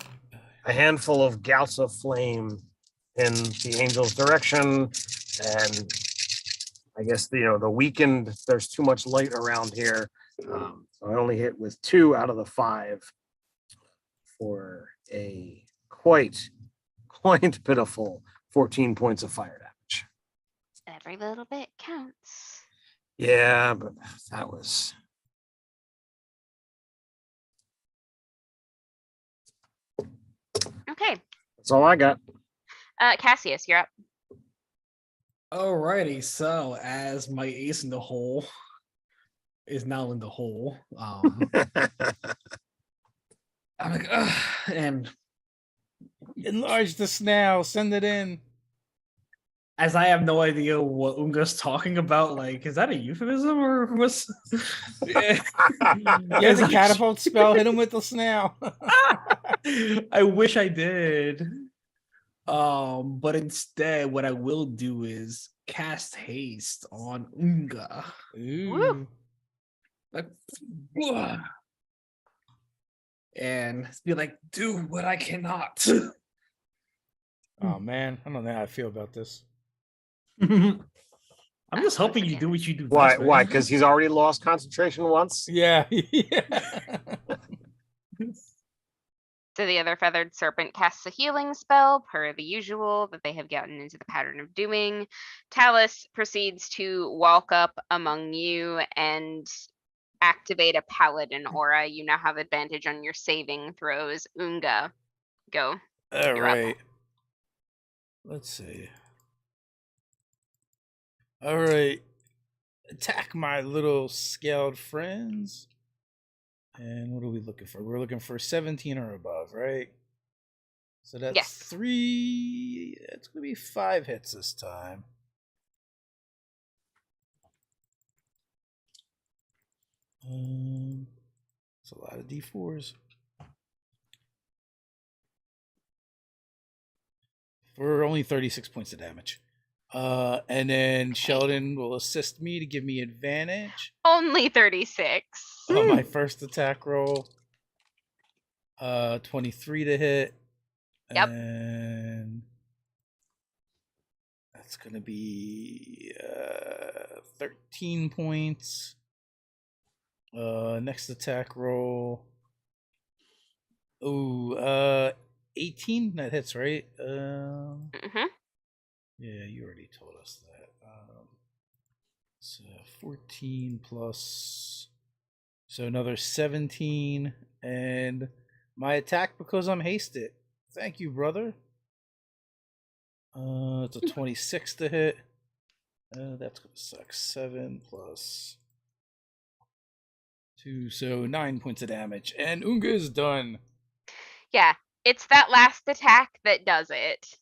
a handful of gouts of flame in the angel's direction, and I guess the weakened. There's too much light around here, so I only hit with 2 out of the 5 for a quite pitiful 14 points of fire damage. Every little bit counts. Yeah, but that was. Okay. That's all I got. Cassius, you're up. alrighty, so as my ace in the hole is now in the hole, I'm like, ugh, and Enlarge the snail. Send it in. as I have no idea what Unga's talking about, like, is that a euphemism or what's? Yeah. Yeah, the catapult spell. Hit him with the snail. I wish I did. But instead, what I will do is cast haste on Unga. Ooh. Like, "Ugh," and be like, do what I cannot. Oh man, I don't know how I feel about this. I'm just That's hoping you okay. do what you do. Why? best, man. Why? Because he's already lost concentration once. Yeah. So the other feathered serpent casts a healing spell, per the usual, that they have gotten into the pattern of doing. Talus proceeds to walk up among you and activate a paladin aura. You now have advantage on your saving throws. Unga, go. All You're up. right. Let's see. All right. Attack my little scaled friends. And what are we looking for? We're looking for 17 or above, right? So that's Yes. 3. It's going to be 5 hits this time. It's a lot of D4s. For only 36 points of damage. And then Sheldon will assist me to give me advantage Only 36. on my first attack roll. 23 to hit. Yep. And that's going to be 13 points. Next attack roll. Ooh, 18? That hits, right? Yeah, you already told us that. So 14 plus... So another 17. And my attack because I'm hasted. Thank you, brother. It's a 26 to hit. That's going to suck. 7 plus 2, so 9 points of damage. And Unga is done. Yeah, it's that last attack that does it.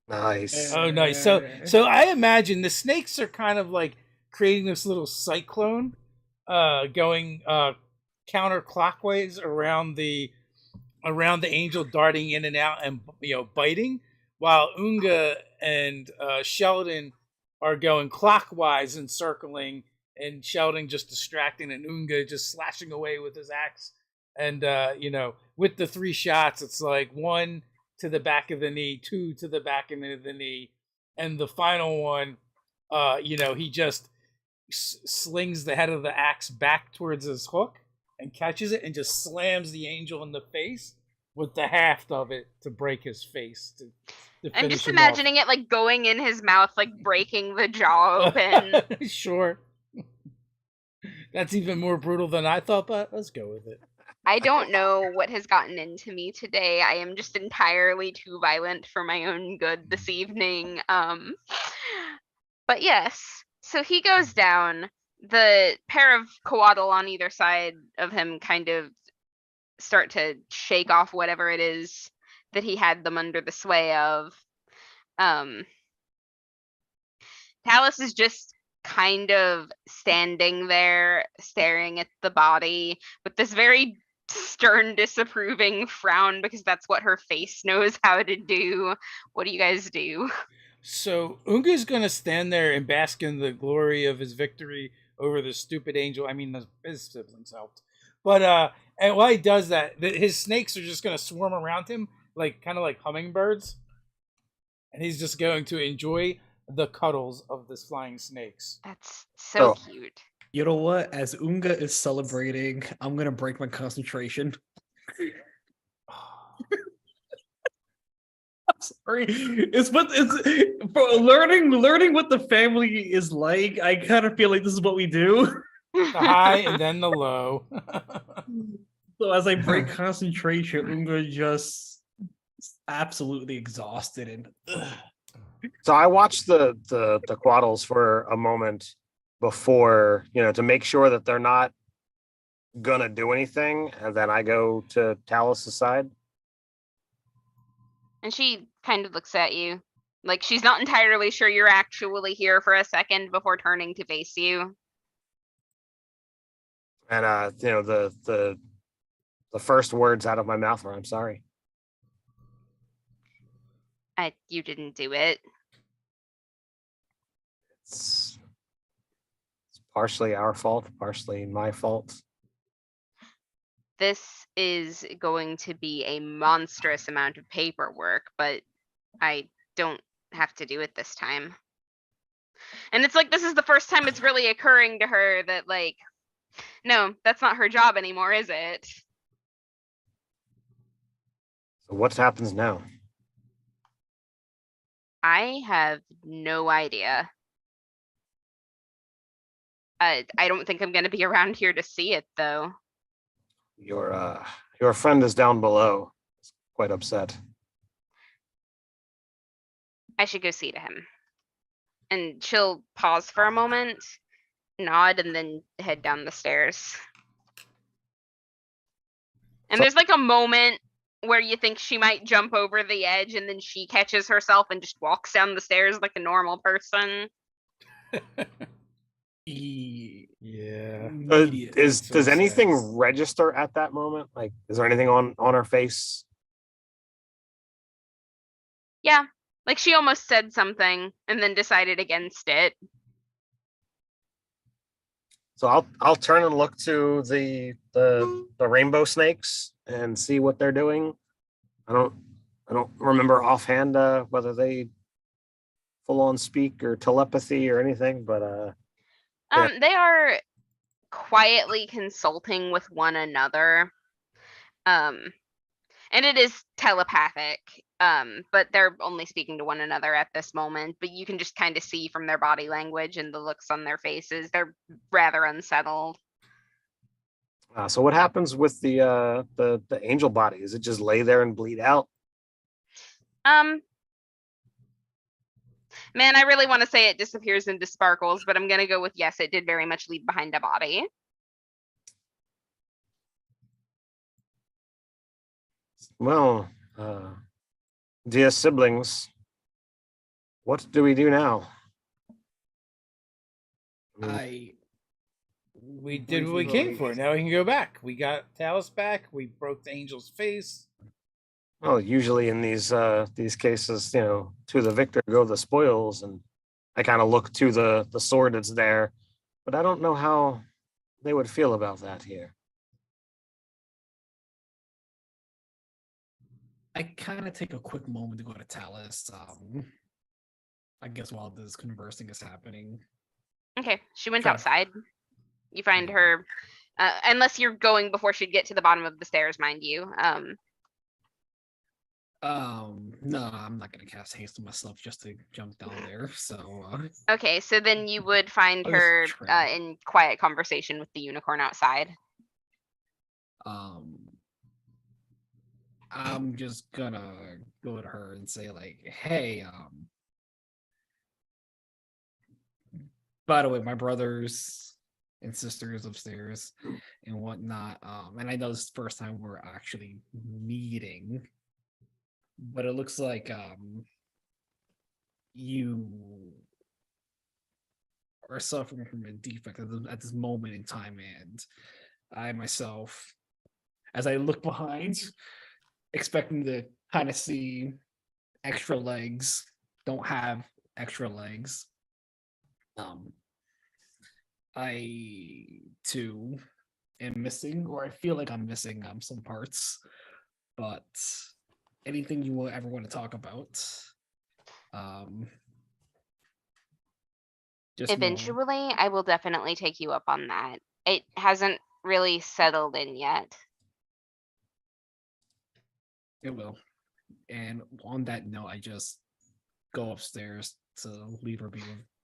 Nice. Oh, nice. So I imagine the snakes are kind of like creating this little cyclone, going counterclockwise around the angel, darting in and out and biting, while Unga and Sheldon are going clockwise and circling, and Sheldon just distracting, and Unga just slashing away with his axe. And with the 3 shots, it's like 1 to the back of the knee, 2 to the back of the knee, and the final one, he just slings the head of the axe back towards his hook and catches it and just slams the angel in the face with the haft of it to break his face. To I'm finish just him imagining it like going in his mouth, like breaking the jaw open. Sure. That's even more brutal than I thought, but let's go with it. I don't know what has gotten into me today. I am just entirely too violent for my own good this evening. But yes, so he goes down. The pair of coatl on either side of him kind of start to shake off whatever it is that he had them under the sway of. Talus is just kind of standing there staring at the body with this very stern, disapproving frown, because that's what her face knows how to do. What do you guys do? So Unga's gonna stand there and bask in the glory of his victory over the stupid angel. I mean, his siblings helped, but and while he does that, his snakes are just gonna swarm around him, like kind of like hummingbirds, and he's just going to enjoy the cuddles of this flying snakes. That's so cute. You know what? As Unga is celebrating, I'm gonna break my concentration. I'm sorry. It's for learning what the family is like. I kind of feel like this is what we do. The high and then the low. So as I break concentration, Unga just absolutely exhausted and. So I watched the quaddles for a moment before, to make sure that they're not gonna do anything, and then I go to Talus' side. And she kind of looks at you like she's not entirely sure you're actually here for a second before turning to face you. And the first words out of my mouth were, "I'm sorry." You didn't do it. It's partially our fault, partially my fault. This is going to be a monstrous amount of paperwork, but I don't have to do it this time. And it's like, this is the first time it's really occurring to her that, like, no, that's not her job anymore, is it? So what happens now? I have no idea. I don't think I'm going to be around here to see it, though. Your friend is down below. He's quite upset. I should go see to him. And she'll pause for a moment, nod, and then head down the stairs. And there's like a moment where you think she might jump over the edge, and then she catches herself and just walks down the stairs like a normal person. Yeah. Immediate. Does so anything sad. register at that moment? Like, is there anything on her face? Yeah, like she almost said something and then decided against it. So I'll turn and look to the rainbow snakes and see what they're doing. I don't remember offhand whether they full on speak or telepathy or anything, but yeah. They are quietly consulting with one another. And it is telepathic. But they're only speaking to one another at this moment, but you can just kind of see from their body language and the looks on their faces, they're rather unsettled. So what happens with the angel body? Is it just lay there and bleed out? Man, I really want to say it disappears into sparkles, but I'm gonna go with yes, it did very much leave behind a body. Well, dear siblings, what do we do now? We did what we came for. Now we can go back. We got Talus back. We broke the angel's face. Well, usually in these cases, to the victor go the spoils, and I kind of look to the sword that's there, but I don't know how they would feel about that here. I kind of take a quick moment to go to Talus. I guess while this conversing is happening. Okay, she went Sure. outside. You find her, unless you're going before she'd get to the bottom of the stairs, mind you. No, I'm not gonna cast haste on myself just to jump down there. So Okay, so then you would find I'll just her try. in quiet conversation with the unicorn outside. I'm just gonna go to her and say like, hey, by the way, my brothers and sisters upstairs and whatnot. And I know this is the first time we're actually meeting, but it looks like you are suffering from a defect at this moment in time, and I myself, as I look behind, expecting to kind of see extra legs, don't have extra legs. I too am missing, or I feel like I'm missing some parts. But anything you will ever want to talk about, just know. Eventually, I will definitely take you up on that. It hasn't really settled in yet. It will. And on that note, I just go upstairs to leave her be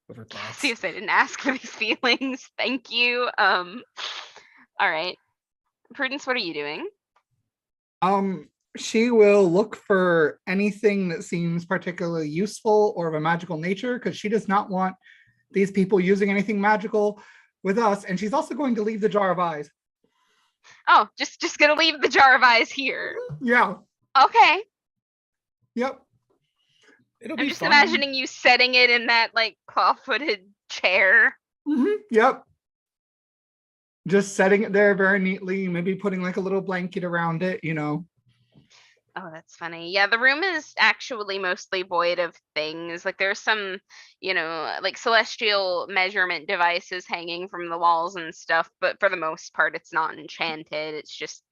with her thoughts. See if I didn't ask for these feelings. Thank you. All right. Prudence, what are you doing? She will look for anything that seems particularly useful or of a magical nature, because she does not want these people using anything magical with us. And she's also going to leave the jar of eyes. Oh, just gonna leave the jar of eyes here. Yeah. Okay. Yep. It'll I'm be just fun. imagining you setting it in that like claw-footed chair. Yep. Just setting it there very neatly, maybe putting like a little blanket around it, Oh, that's funny. Yeah, the room is actually mostly void of things. Like there's some, like celestial measurement devices hanging from the walls and stuff, but for the most part, it's not enchanted. It's just,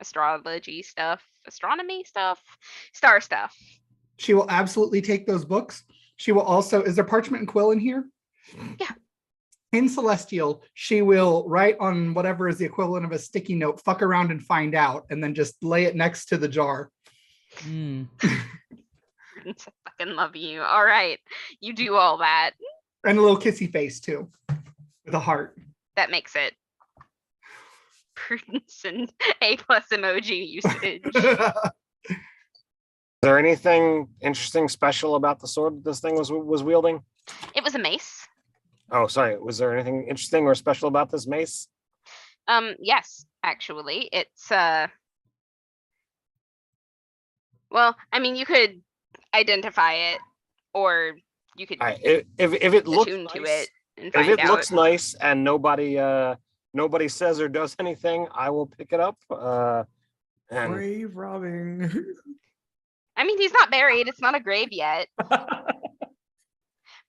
astrology stuff, astronomy stuff, star stuff. She will absolutely take those books. She will also, is there parchment and quill in here? Yeah. In Celestial, she will write on whatever is the equivalent of a sticky note, fuck around and find out, and then just lay it next to the jar. I fucking love you. All right. You do all that. And a little kissy face too, with a heart. That makes it Prudence and A+ emoji usage. Is there anything interesting, special about the sword that this thing was wielding? It was a mace. Oh, sorry. Was there anything interesting or special about this mace? Yes, actually. It's well, I mean, you could identify it, or you could If it looks attune to nice, it. and If find it out. looks nice and nobody says or does anything, I will pick it up. And Grave robbing. I mean, he's not buried. It's not a grave yet.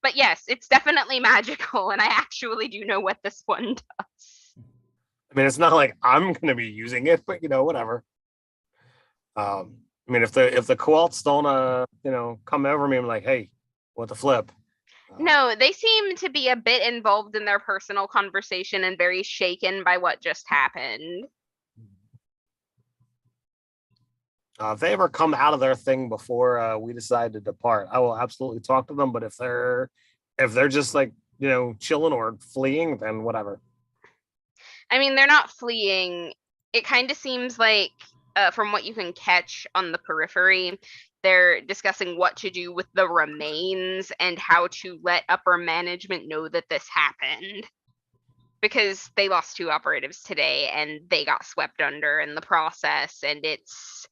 But yes, it's definitely magical, and I actually do know what this one does. I mean, it's not like I'm going to be using it, but whatever. I mean, if the Coalts don't, come over me and be like, hey, what the flip? No, they seem to be a bit involved in their personal conversation and very shaken by what just happened. If they ever come out of their thing before we decide to depart, I will absolutely talk to them. But if they're just like chilling or fleeing, then whatever. I mean, they're not fleeing. It kind of seems like, from what you can catch on the periphery, they're discussing what to do with the remains and how to let upper management know that this happened. Because they lost 2 operatives today and they got swept under in the process, and it's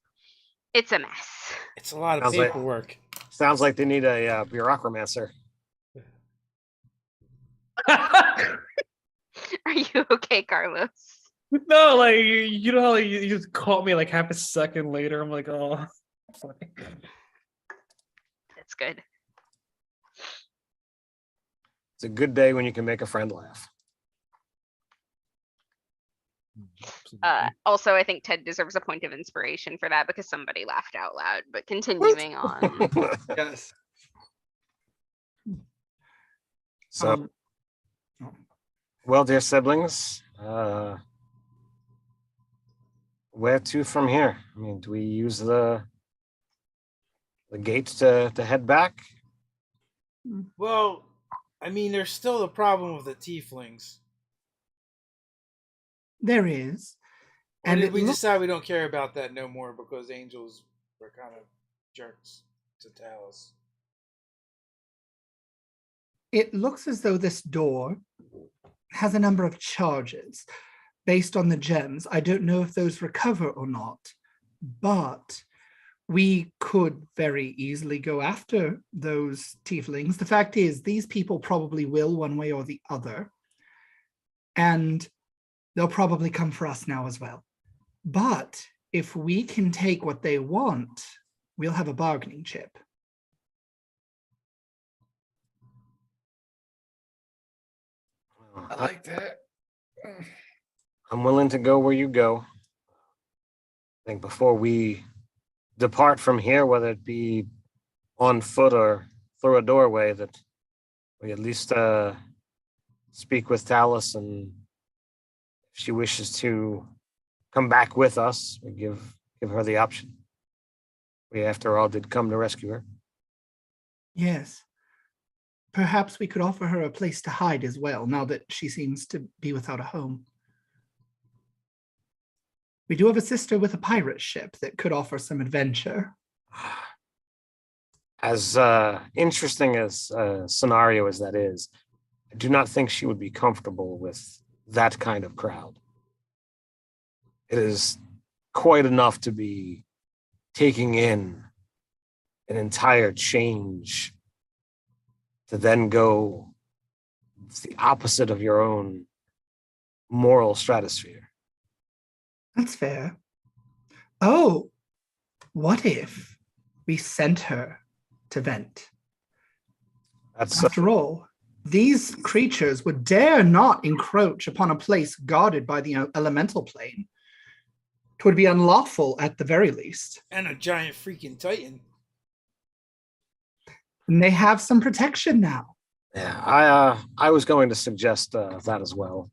a mess. It's a lot of Sounds like- paperwork. Sounds like they need a bureaucramancer. Are you okay, Carlos? No, like you know, how you just caught me like half a second later. I'm like, oh. That's good. It's a good day when you can make a friend laugh. Also, I think Ted deserves a point of inspiration for that because somebody laughed out loud. But continuing on. Yes. So, well, dear siblings, where to from here? I mean, do we use the gate to head back? Well, I mean, there's still the problem with the tieflings. There is. Or And did it we looks- decide we don't care about that no more because angels were kind of jerks to Talus? It looks as though this door has a number of charges based on the gems. I don't know if those recover or not, but we could very easily go after those tieflings. The fact is, these people probably will one way or the other, and they'll probably come for us now as well. But if we can take what they want, we'll have a bargaining chip. I like that. I'm willing to go where you go. I think before we depart from here, whether it be on foot or through a doorway, that we at least speak with Talus, and if she wishes to come back with us, we give her the option. We, after all, did come to rescue her. Yes. Perhaps we could offer her a place to hide as well, now that she seems to be without a home. We do have a sister with a pirate ship that could offer some adventure. As interesting as a scenario as that is, I do not think she would be comfortable with that kind of crowd. It is quite enough to be taking in an entire change to then go the opposite of your own moral stratosphere. That's fair. Oh, what if we sent her to Vent? That's After all, these creatures would dare not encroach upon a place guarded by the elemental plane. It would be unlawful at the very least. And a giant freaking titan. And they have some protection now. yeah. I was going to suggest that as well.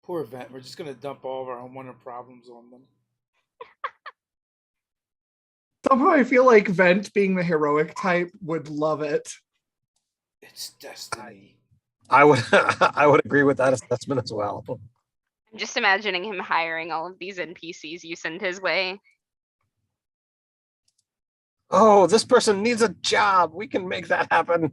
Poor Vent. We're just going to dump all of our unwanted problems on them. Somehow I feel like Vent, being the heroic type, would love it. It's destiny. I would I would agree with that assessment as well. I'm just imagining him hiring all of these NPCs you send his way. Oh, this person needs a job. We can make that happen.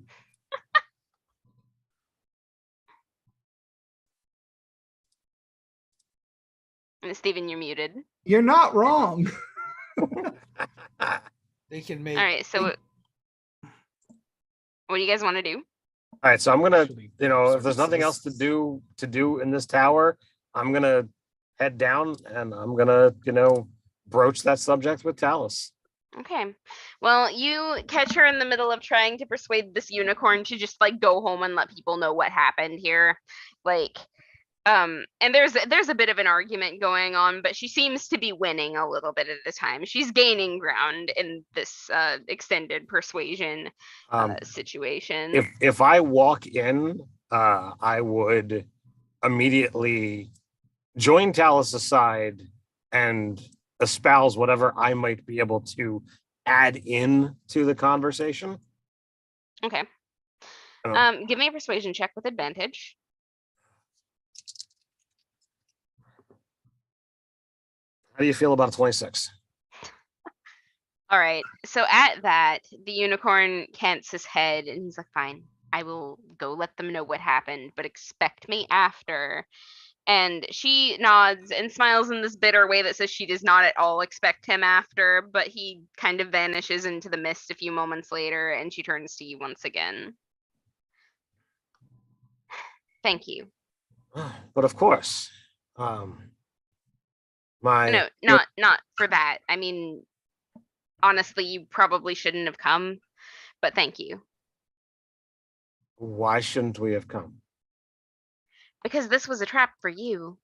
And Steven, you're muted. You're not wrong. They can make. All right, so What do you guys want to do? All right, so I'm gonna, Should we if there's nothing else services? to do in this tower, I'm gonna head down and I'm gonna, broach that subject with Talus. Okay. Well, you catch her in the middle of trying to persuade this unicorn to just like go home and let people know what happened here. Like, and there's a bit of an argument going on, but she seems to be winning a little bit at the time. She's gaining ground in this extended persuasion situation. If I walk in, I would immediately join Talus aside and espouse whatever I might be able to add in to the conversation. Okay. Oh. Give me a persuasion check with advantage. How do you feel about a 26? All right. So at that, the unicorn cants his head and he's like, fine, I will go let them know what happened, but expect me after. And she nods and smiles in this bitter way that says she does not at all expect him after, but he kind of vanishes into the mist a few moments later and she turns to you once again. Thank you. But of course, No, not for that. I mean, honestly, you probably shouldn't have come, but thank you. Why shouldn't we have come? Because this was a trap for you.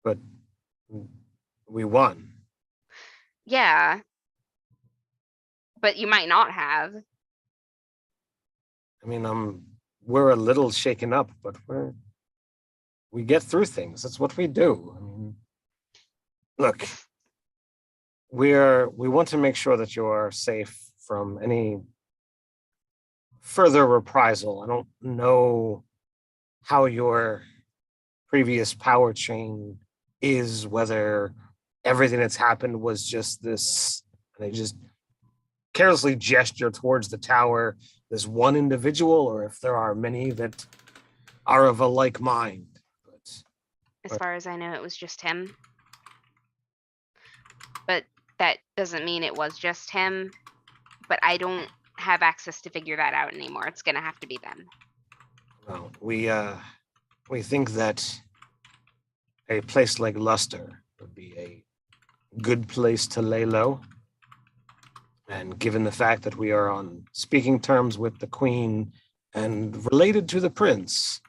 But we won. Yeah. But you might not have. I mean, we're a little shaken up, but we get through things. That's what we do. I mean, look, we want to make sure that you're safe from any further reprisal. I don't know how your previous power chain is, whether everything that's happened was just this, and they just carelessly gesture towards the tower, this one individual, or if there are many that are of a like mind. As far as I know, it was just him. But that doesn't mean it was just him. But I don't have access to figure that out anymore. It's gonna have to be them. Well, we think that a place like Luster would be a good place to lay low. And given the fact that we are on speaking terms with the Queen and related to the Prince,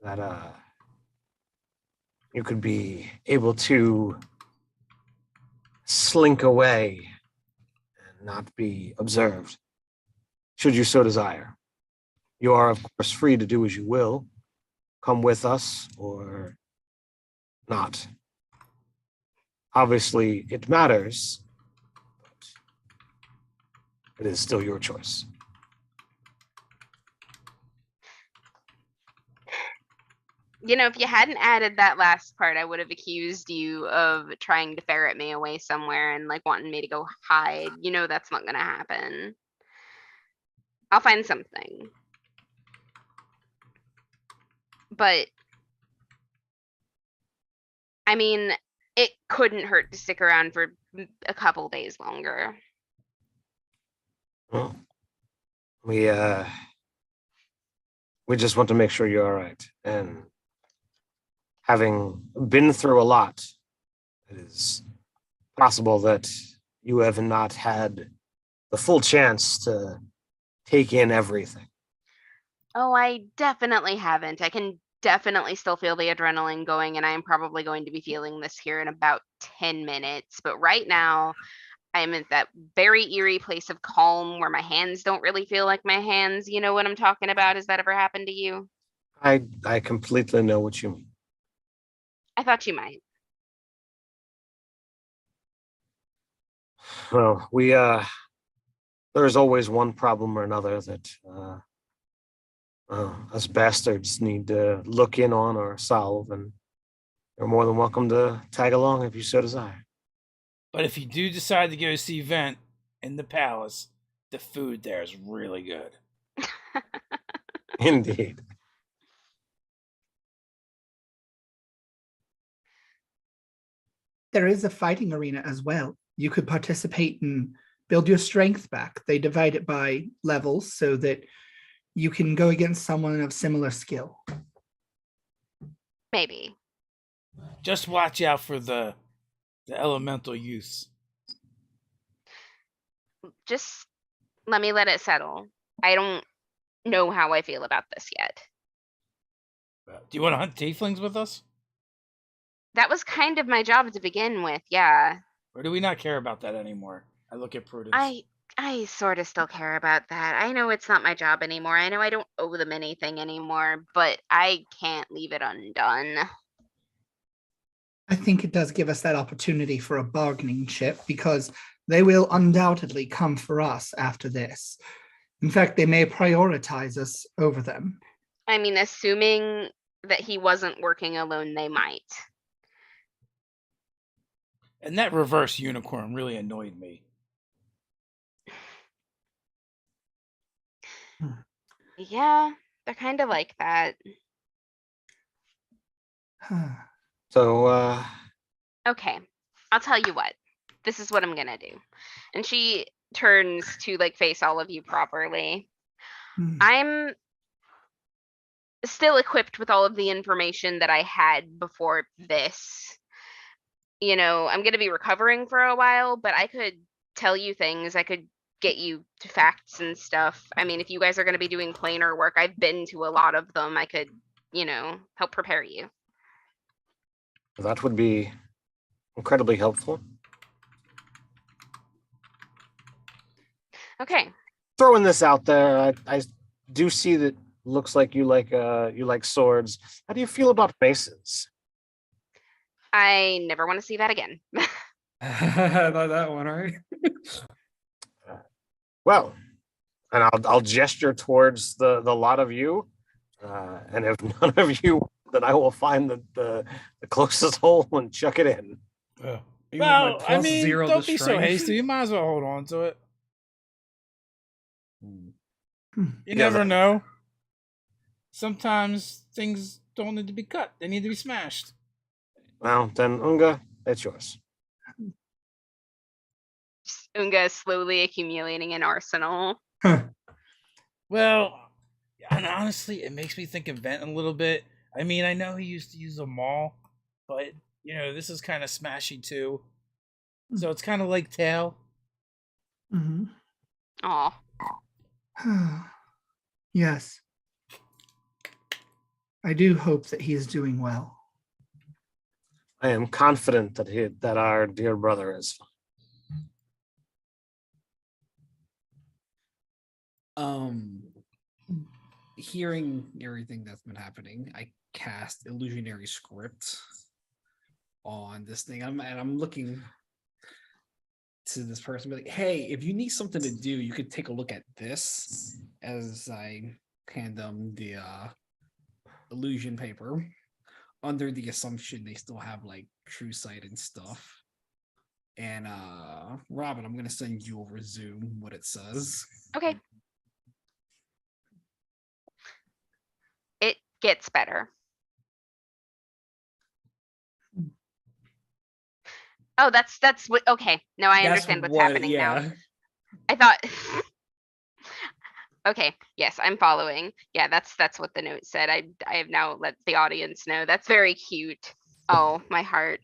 that you could be able to slink away and not be observed, should you so desire. You are, of course, free to do as you will. Come with us or not. Obviously, it matters, but it is still your choice. You know, if you hadn't added that last part, I would have accused you of trying to ferret me away somewhere and like wanting me to go hide. You know, that's not gonna happen. I'll find something. But I mean, it couldn't hurt to stick around for a couple days longer. Well, we just want to make sure you're all right. And having been through a lot, it is possible that you have not had the full chance to take in everything. Oh, I definitely haven't. I can definitely still feel the adrenaline going, and I'm probably going to be feeling this here in about 10 minutes. But right now, I'm at that very eerie place of calm where my hands don't really feel like my hands. You know what I'm talking about? Has that ever happened to you? I completely know what you mean. I thought you might. Well, there's always one problem or another that us bastards need to look in on or solve, and you're more than welcome to tag along if you so desire. But if you do decide to go see Vent in the palace, the food there is really good. Indeed. There is a fighting arena as well. You could participate in build your strength back. They divide it by levels so that you can go against someone of similar skill. Maybe. Just watch out for the elemental use. Just let me let it settle. I don't know how I feel about this yet. Do you want to hunt tieflings with us? That was kind of my job to begin with, yeah. Or do we not care about that anymore? I look at Prudence. I sort of still care about that. I know it's not my job anymore. I know I don't owe them anything anymore, but I can't leave it undone. I think it does give us that opportunity for a bargaining chip because they will undoubtedly come for us after this. In fact, they may prioritize us over them. I mean, assuming that he wasn't working alone, they might. And that reverse unicorn really annoyed me. Yeah, they're kind of like that. So, Okay, I'll tell you what. This is what I'm gonna do. And she turns to like face all of you properly. I'm still equipped with all of the information that I had before this. You know, I'm gonna be recovering for a while, but I could tell you things. I could get you to facts and stuff. I mean, if you guys are gonna be doing planar work, I've been to a lot of them. I could, you know, help prepare you. that would be incredibly helpful. Okay. Throwing this out there, I do see that looks like you like swords. How do you feel about maces? I never want to see that again. Not that one, right? Well, and I'll gesture towards the lot of you, and if none of you, then I will find the closest hole and chuck it in. Even with my Well, I plus mean, 0 to don't be so strength. hasty. You might as well hold on to it. You Yeah, never know. Sometimes things don't need to be cut. They need to be smashed. Well, then Unga, it's yours. Unga is slowly accumulating an arsenal. Well, and honestly, it makes me think of Vent a little bit. I mean, I know he used to use them all, but, you know, this is kind of smashy too. So it's kind of like Tail. Mhm. Aw. Yes. I do hope that he is doing well. I am confident that our dear brother is fine. Hearing everything that's been happening, I cast illusionary script on this thing. I'm looking to this person, be like, hey, if you need something to do, you could take a look at this, as I hand them the illusion paper, under the assumption they still have like true sight and stuff. And Robin, I'm gonna send you over Zoom what it says. Okay. It gets better. Oh, that's what. Okay, no, I understand what's happening now. I thought. Okay, yes, I'm following. Yeah, that's what the note said. I have now let the audience know. That's very cute. Oh, my heart.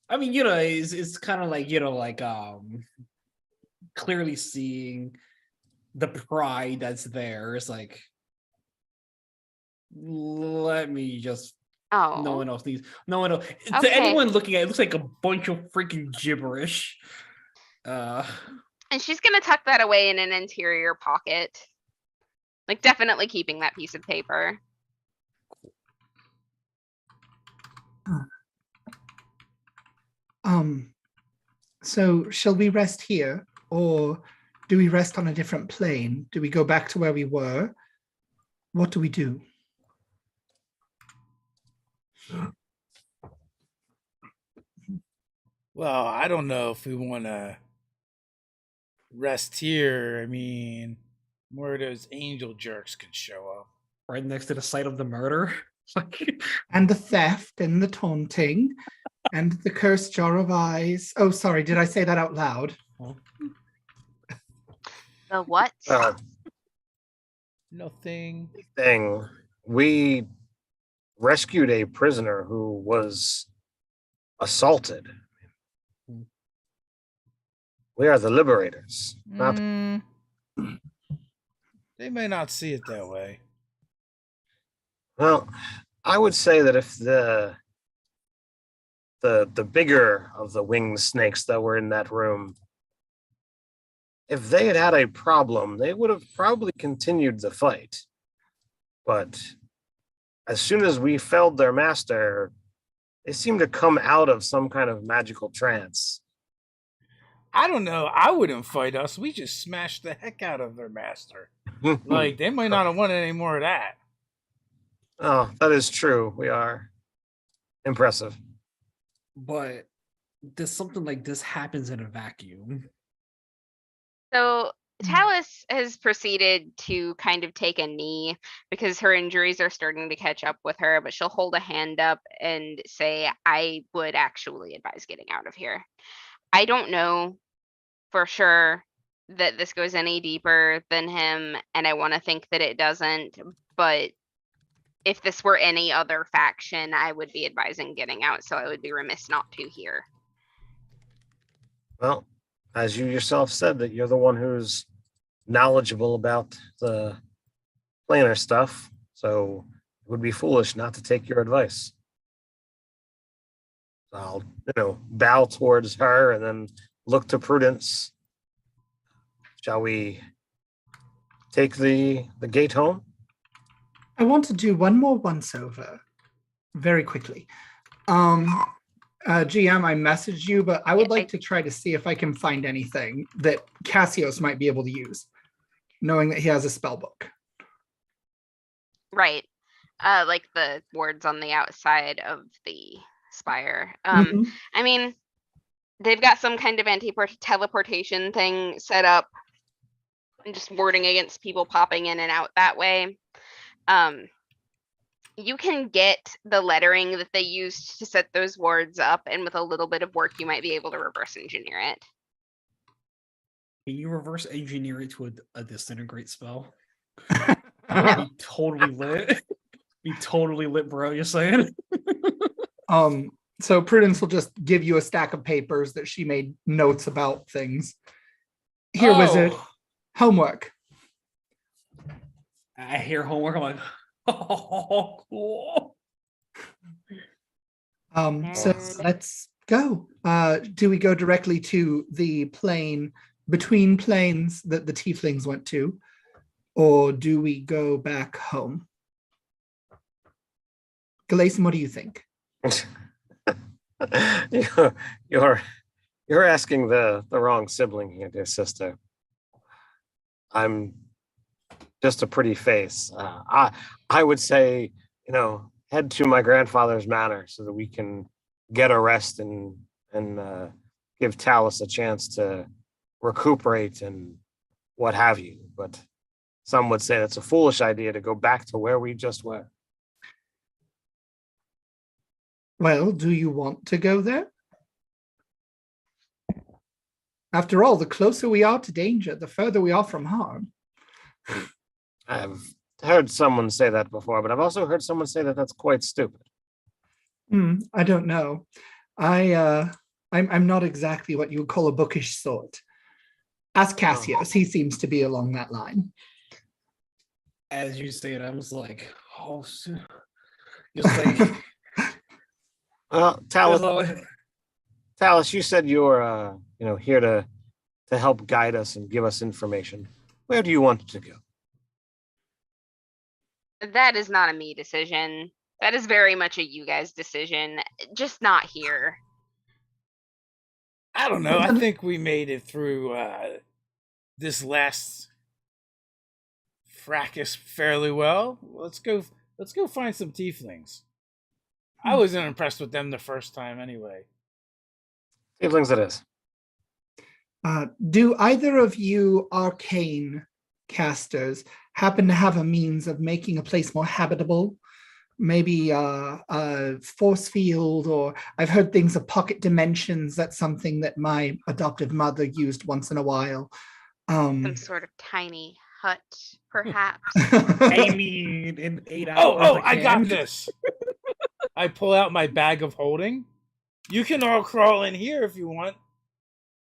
I mean, you know, it's kind of like, you know, like clearly seeing the pride that's there. It's like, let me just. Oh. No one else needs. No one else. Okay. To anyone looking at it, looks like a bunch of freaking gibberish. And she's gonna tuck that away in an interior pocket. Like, definitely keeping that piece of paper. So shall we rest here, or do we rest on a different plane? Do we go back to where we were? What do we do? Well, I don't know if we want to rest here. I mean, more of those angel jerks can show up. Right next to the site of the murder. And the theft and the taunting And the cursed jar of eyes. Oh, sorry, did I say that out loud? The what? Nothing. Thing. We rescued a prisoner who was assaulted. We are the liberators. Not Mm, they may not see it that way. well. I would say that if the bigger of the winged snakes that were in that room, if they had had a problem, they would have probably continued the fight. But as soon as we felled their master, they seemed to come out of some kind of magical trance. I don't know. I wouldn't fight us. We just smashed the heck out of their master. Like, they might not have wanted any more of that. Oh, that is true. We are impressive. But does something like this happens in a vacuum? So Talus has proceeded to kind of take a knee because her injuries are starting to catch up with her, but she'll hold a hand up and say, I would actually advise getting out of here. I don't know for sure that this goes any deeper than him, and I want to think that it doesn't, but if this were any other faction, I would be advising getting out, so I would be remiss not to here. Well, as you yourself said, that you're the one who's knowledgeable about the planar stuff, so it would be foolish not to take your advice. I'll, bow towards her and then look to Prudence. Shall we take the gate home? I want to do one more once over very quickly. GM, I messaged you, but I would like to try to see if I can find anything that Cassios might be able to use, knowing that he has a spell book. Right. Like the wards on the outside of the spire. I mean, they've got some kind of anti-teleportation thing set up and just warding against people popping in and out that way. You can get the lettering that they used to set those wards up, and with a little bit of work, you might be able to reverse engineer it. Can you reverse engineer it to a disintegrate spell? No. Be totally lit. Be totally lit, bro. You're saying? So Prudence will just give you a stack of papers that she made notes about things. Here, wizard. Homework. I hear homework. I'm like, oh, cool. So let's go. Do we go directly to the plane between planes that the tieflings went to, or do we go back home? Galayson, what do you think? You're asking the wrong sibling here, dear sister. I'm just a pretty face. I would say, head to my grandfather's manor so that we can get a rest and give Talus a chance to recuperate and what have you. But some would say it's a foolish idea to go back to where we just were. Well, do you want to go there? After all, the closer we are to danger, the further we are from harm. I've heard someone say that before, but I've also heard someone say that that's quite stupid. I don't know. I'm not exactly what you would call a bookish sort. Ask Cassius. He seems to be along that line. As you say it, I was like, oh, just like. Well, Talus, you said you're, here to help guide us and give us information. Where do you want to go? That is not a me decision. That is very much a you guys decision. Just not here. I don't know. I think we made it through this last fracas fairly well. Let's go find some tieflings. I wasn't impressed with them the first time anyway. Tieflings it is. Do either of you arcane casters happen to have a means of making a place more habitable? maybe a force field, or I've heard things of pocket dimensions. That's something that my adoptive mother used once in a while. Some sort of tiny hut, perhaps. I mean, in 8 hours, Oh, I got can. this. I pull out my bag of holding. You can all crawl in here if you want.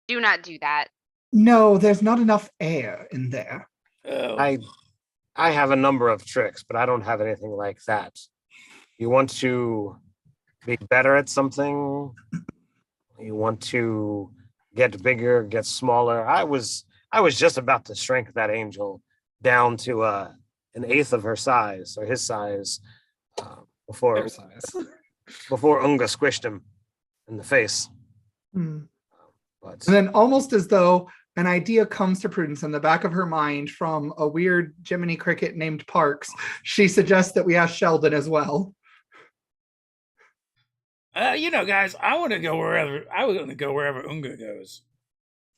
Do not do that. No, there's not enough air in there. Oh. I have a number of tricks, but I don't have anything like that. You want to be better at something? You want to get bigger, get smaller? I was just about to shrink that angel down to an eighth of her size or his size before Their size. before Unga squished him in the face. But And then, almost as though an idea comes to Prudence in the back of her mind from a weird Jiminy Cricket named Parks, she suggests that we ask Sheldon as well. Guys, I want to go wherever Unga goes.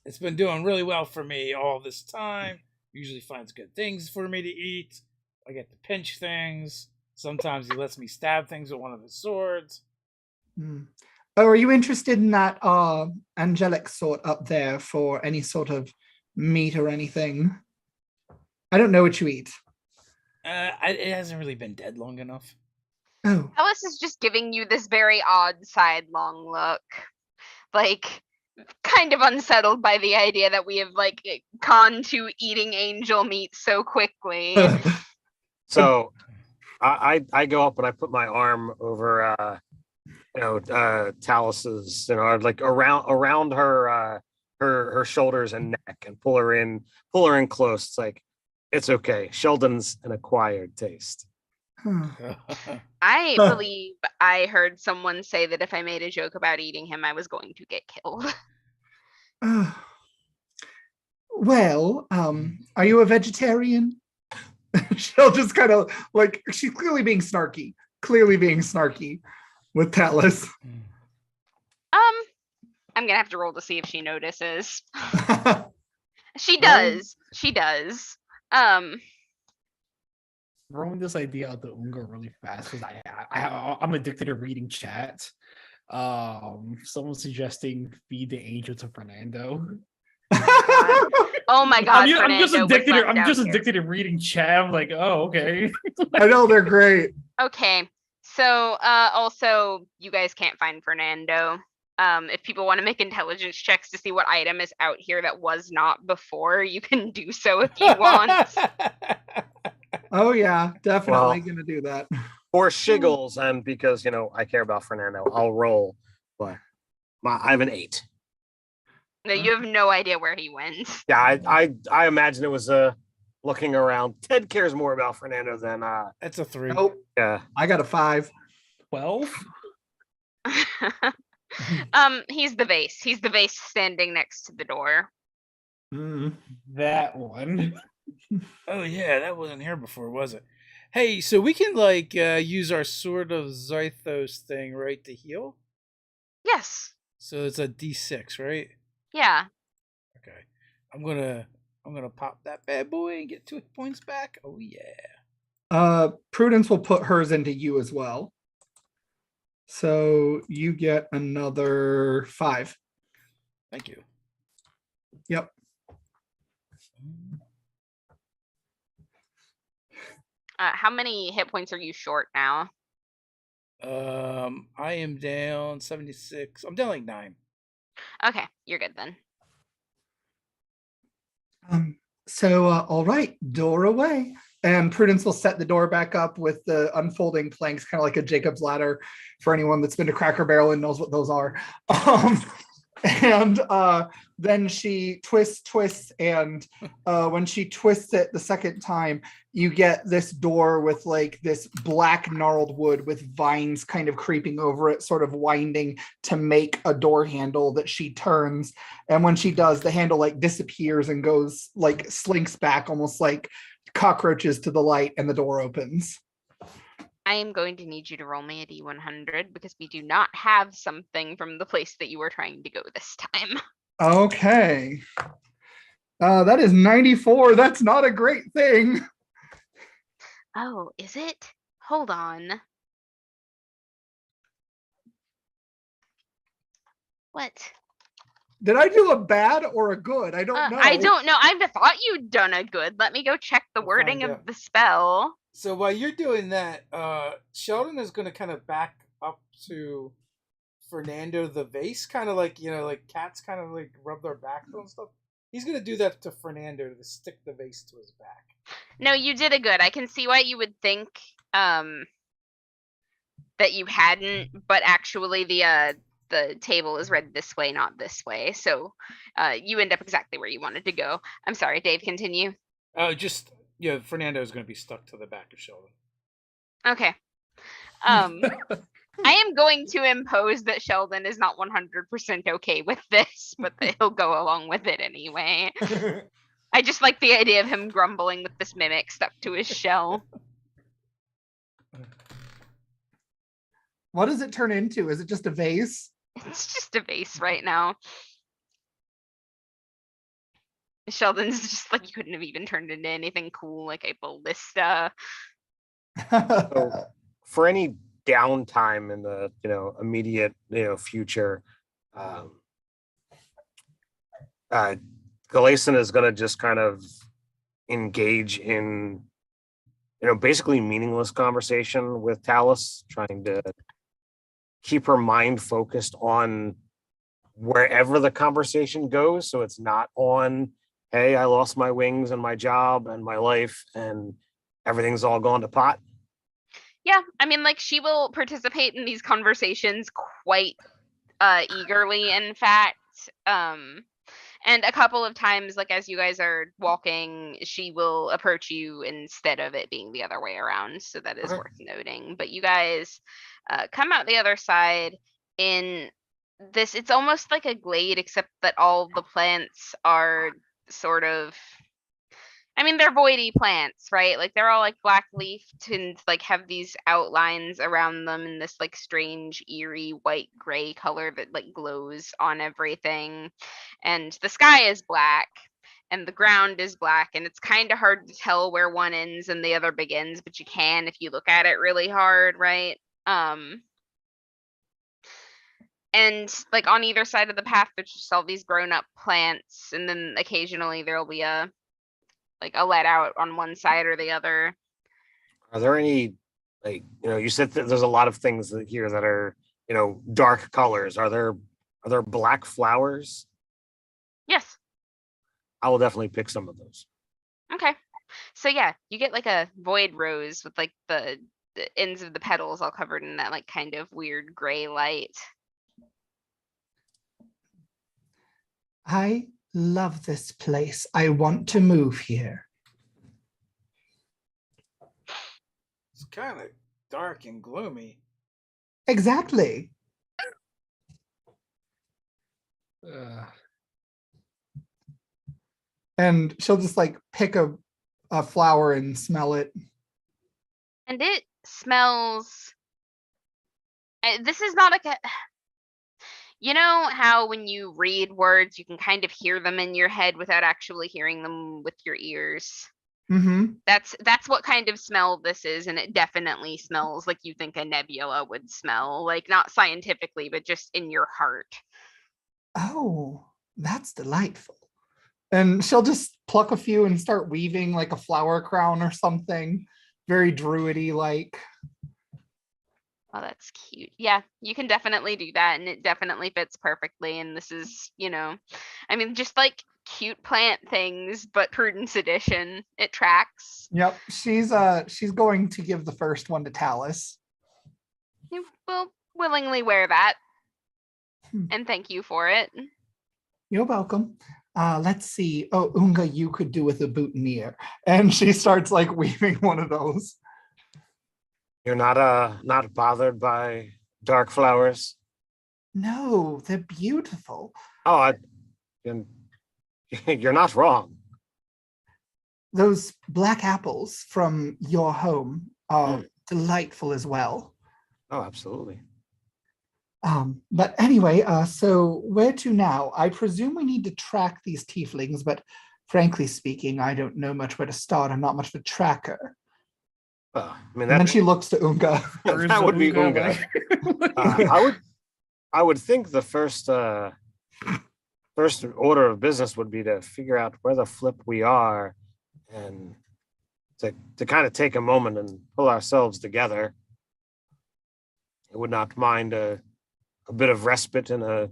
It's been doing really well for me all this time. Usually finds good things for me to eat. I get to pinch things. Sometimes he lets me stab things with one of his swords. Oh, are you interested in that angelic sort up there for any sort of meat or anything? I don't know what you eat. It hasn't really been dead long enough. Oh, Alice is just giving you this very odd sidelong look. Like, kind of unsettled by the idea that we have, like, gone to eating angel meat so quickly. so I go up and I put my arm over Talus's, like around her her shoulders and neck, and pull her in close. It's like, it's okay. Sheldon's an acquired taste. I believe I heard someone say that if I made a joke about eating him, I was going to get killed. Well, are you a vegetarian? She'll just kind of, like, she's clearly being snarky with Talus. I'm gonna have to roll to see if she notices. She does. She does. Throwing this idea out to Unga really fast because I'm addicted to reading chat. Someone suggesting feed the angel to Fernando. Oh my god! I'm just Fernando was addicted. left I'm out just here. addicted to reading chat. I'm like, oh, okay. I know, they're great. Okay. So also you guys can't find Fernando. If people want to make intelligence checks to see what item is out here that was not before, you can do so if you want. Oh yeah, definitely Well, gonna do that. For shiggles, and because I care about Fernando, I'll roll. But I have an 8. No, you have no idea where he went. Yeah, I imagine it was looking around. Ted cares more about Fernando than That's a 3. Nope, yeah. I got a 5. 12. He's the vase. He's the vase standing next to the door. That one. Oh yeah, that wasn't here before, was it? Hey, so we can use our Sword of Zythos thing, right, to heal? Yes. So it's a D6, right? Yeah. Okay. I'm gonna pop that bad boy and get 2 hit points back. Oh yeah. Prudence will put hers into you as well. So you get another 5. Thank you. Yep. How many hit points are you short now? I am down 76. I'm down like 9. Okay, you're good then. So all right, door away. And Prudence will set the door back up with the unfolding planks, kind of like a Jacob's ladder for anyone that's been to Cracker Barrel and knows what those are. And then she twists, and when she twists it the second time, you get this door with like this black gnarled wood with vines kind of creeping over it, sort of winding to make a door handle that she turns. And when she does, the handle like disappears and goes like slinks back almost like cockroaches to the light, and the door opens. I am going to need you to roll me a D100 because we do not have something from the place that you were trying to go this time. Okay. That is 94. That's not a great thing. Oh, is it? Hold on. What? Did I do a bad or a good? I don't know. I don't know. I thought you'd done a good. Let me go check the We'll wording find of out. the spell. So while you're doing that, Sheldon is going to kind of back up to Fernando the vase, kind of like, like cats kind of like rub their backs and stuff. He's going to do that to Fernando to stick the vase to his back. No, you did a good. I can see why you would think that you hadn't, but actually the table is read this way, not this way. So you end up exactly where you wanted to go. I'm sorry, Dave, continue. Fernando is going to be stuck to the back of Sheldon. Okay. I am going to impose that Sheldon is not 100% okay with this, but that he'll go along with it anyway. I just like the idea of him grumbling with this mimic stuck to his shell. What does it turn into? Is it just a vase? It's just a vase right now. Sheldon's just like, you couldn't have even turned into anything cool like a ballista. So for any downtime in the immediate future, Galayson is going to just kind of engage in basically meaningless conversation with Talus, trying to keep her mind focused on wherever the conversation goes, so it's not on, hey, I lost my wings and my job and my life and everything's all gone to pot. Yeah, I mean, like, she will participate in these conversations quite eagerly, in fact. And a couple of times, like, as you guys are walking, she will approach you instead of it being the other way around. So that is worth noting. But you guys come out the other side in this, it's almost like a glade, except that all the plants are sort of, I mean, they're voidy plants, right? Like, they're all like black leafed and like have these outlines around them in this like strange, eerie white gray color that like glows on everything. And the sky is black and the ground is black, and it's kind of hard to tell where one ends and the other begins, but you can if you look at it really hard, right? And like on either side of the path, there's just all these grown up plants, and then occasionally there'll be a let out on one side or the other. Are there any, like, you said that there's a lot of things here that are, dark colors. Are there black flowers? Yes. I will definitely pick some of those. Okay. So yeah, you get like a void rose with like the ends of the petals all covered in that like kind of weird gray light. I love this place. I want to move here. It's kind of dark and gloomy. Exactly. And she'll just like pick a flower and smell it. And it smells. This is not like a. You know how when you read words, you can kind of hear them in your head without actually hearing them with your ears? Mm-hmm. That's what kind of smell this is, and it definitely smells like you think a nebula would smell, like not scientifically, but just in your heart. Oh, that's delightful. And she'll just pluck a few and start weaving like a flower crown or something, very druidy like. Oh, that's cute. Yeah, you can definitely do that, and it definitely fits perfectly. And this is, I mean, just like cute plant things, but Prudence edition. It tracks. Yep, she's going to give the first one to Talus. You will willingly wear that, and thank you for it. You're welcome. Let's see. Oh, Unga, you could do with a boutonniere. And she starts like weaving one of those. You're not bothered by dark flowers? No, they're beautiful. Oh, you're not wrong. Those black apples from your home are delightful as well. Oh, absolutely. But anyway, so where to now? I presume we need to track these tieflings, but frankly speaking, I don't know much where to start. I'm not much of a tracker. I mean, and then she looks to Unga. That would be Unga. I would think the first order of business would be to figure out where the flip we are, and to kind of take a moment and pull ourselves together. I would not mind a bit of respite and a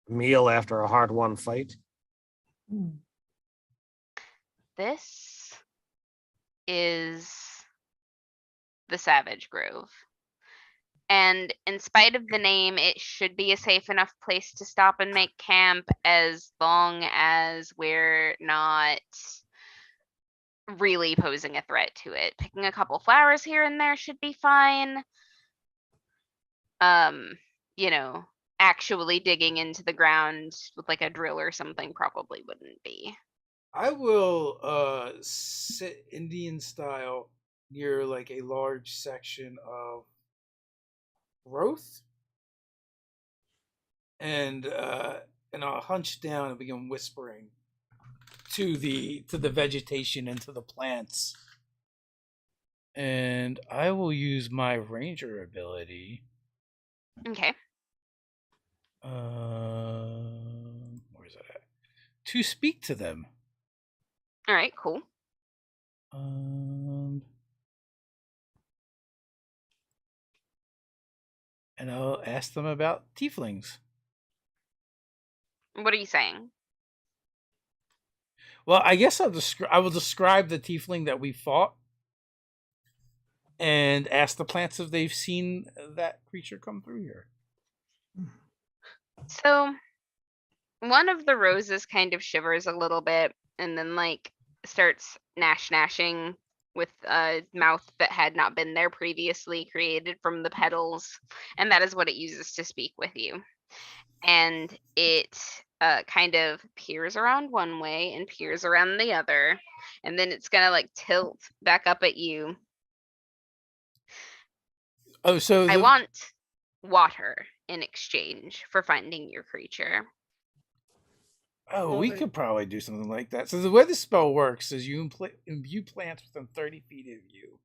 meal after a hard-won fight. This is the Savage Grove. And in spite of the name, it should be a safe enough place to stop and make camp as long as we're not really posing a threat to it. Picking a couple flowers here and there should be fine. You know, actually digging into the ground with like a drill or something probably wouldn't be. I will sit Indian style near like a large section of growth, and I'll hunch down and begin whispering to the vegetation and to the plants. And I will use my ranger ability. Okay. Where's that at? To speak to them. All right, cool. And I'll ask them about tieflings. What are you saying? Well, I guess I will describe the tiefling that we fought, and ask the plants if they've seen that creature come through here. So, one of the roses kind of shivers a little bit and then like starts gnashing with a mouth that had not been there previously, created from the petals, and that is what it uses to speak with you. And it kind of peers around one way and peers around the other, and then it's gonna like tilt back up at you. Oh, so I want water in exchange for finding your creature. Oh, we could probably do something like that. So the way the spell works is you imbue plants within 30 feet of you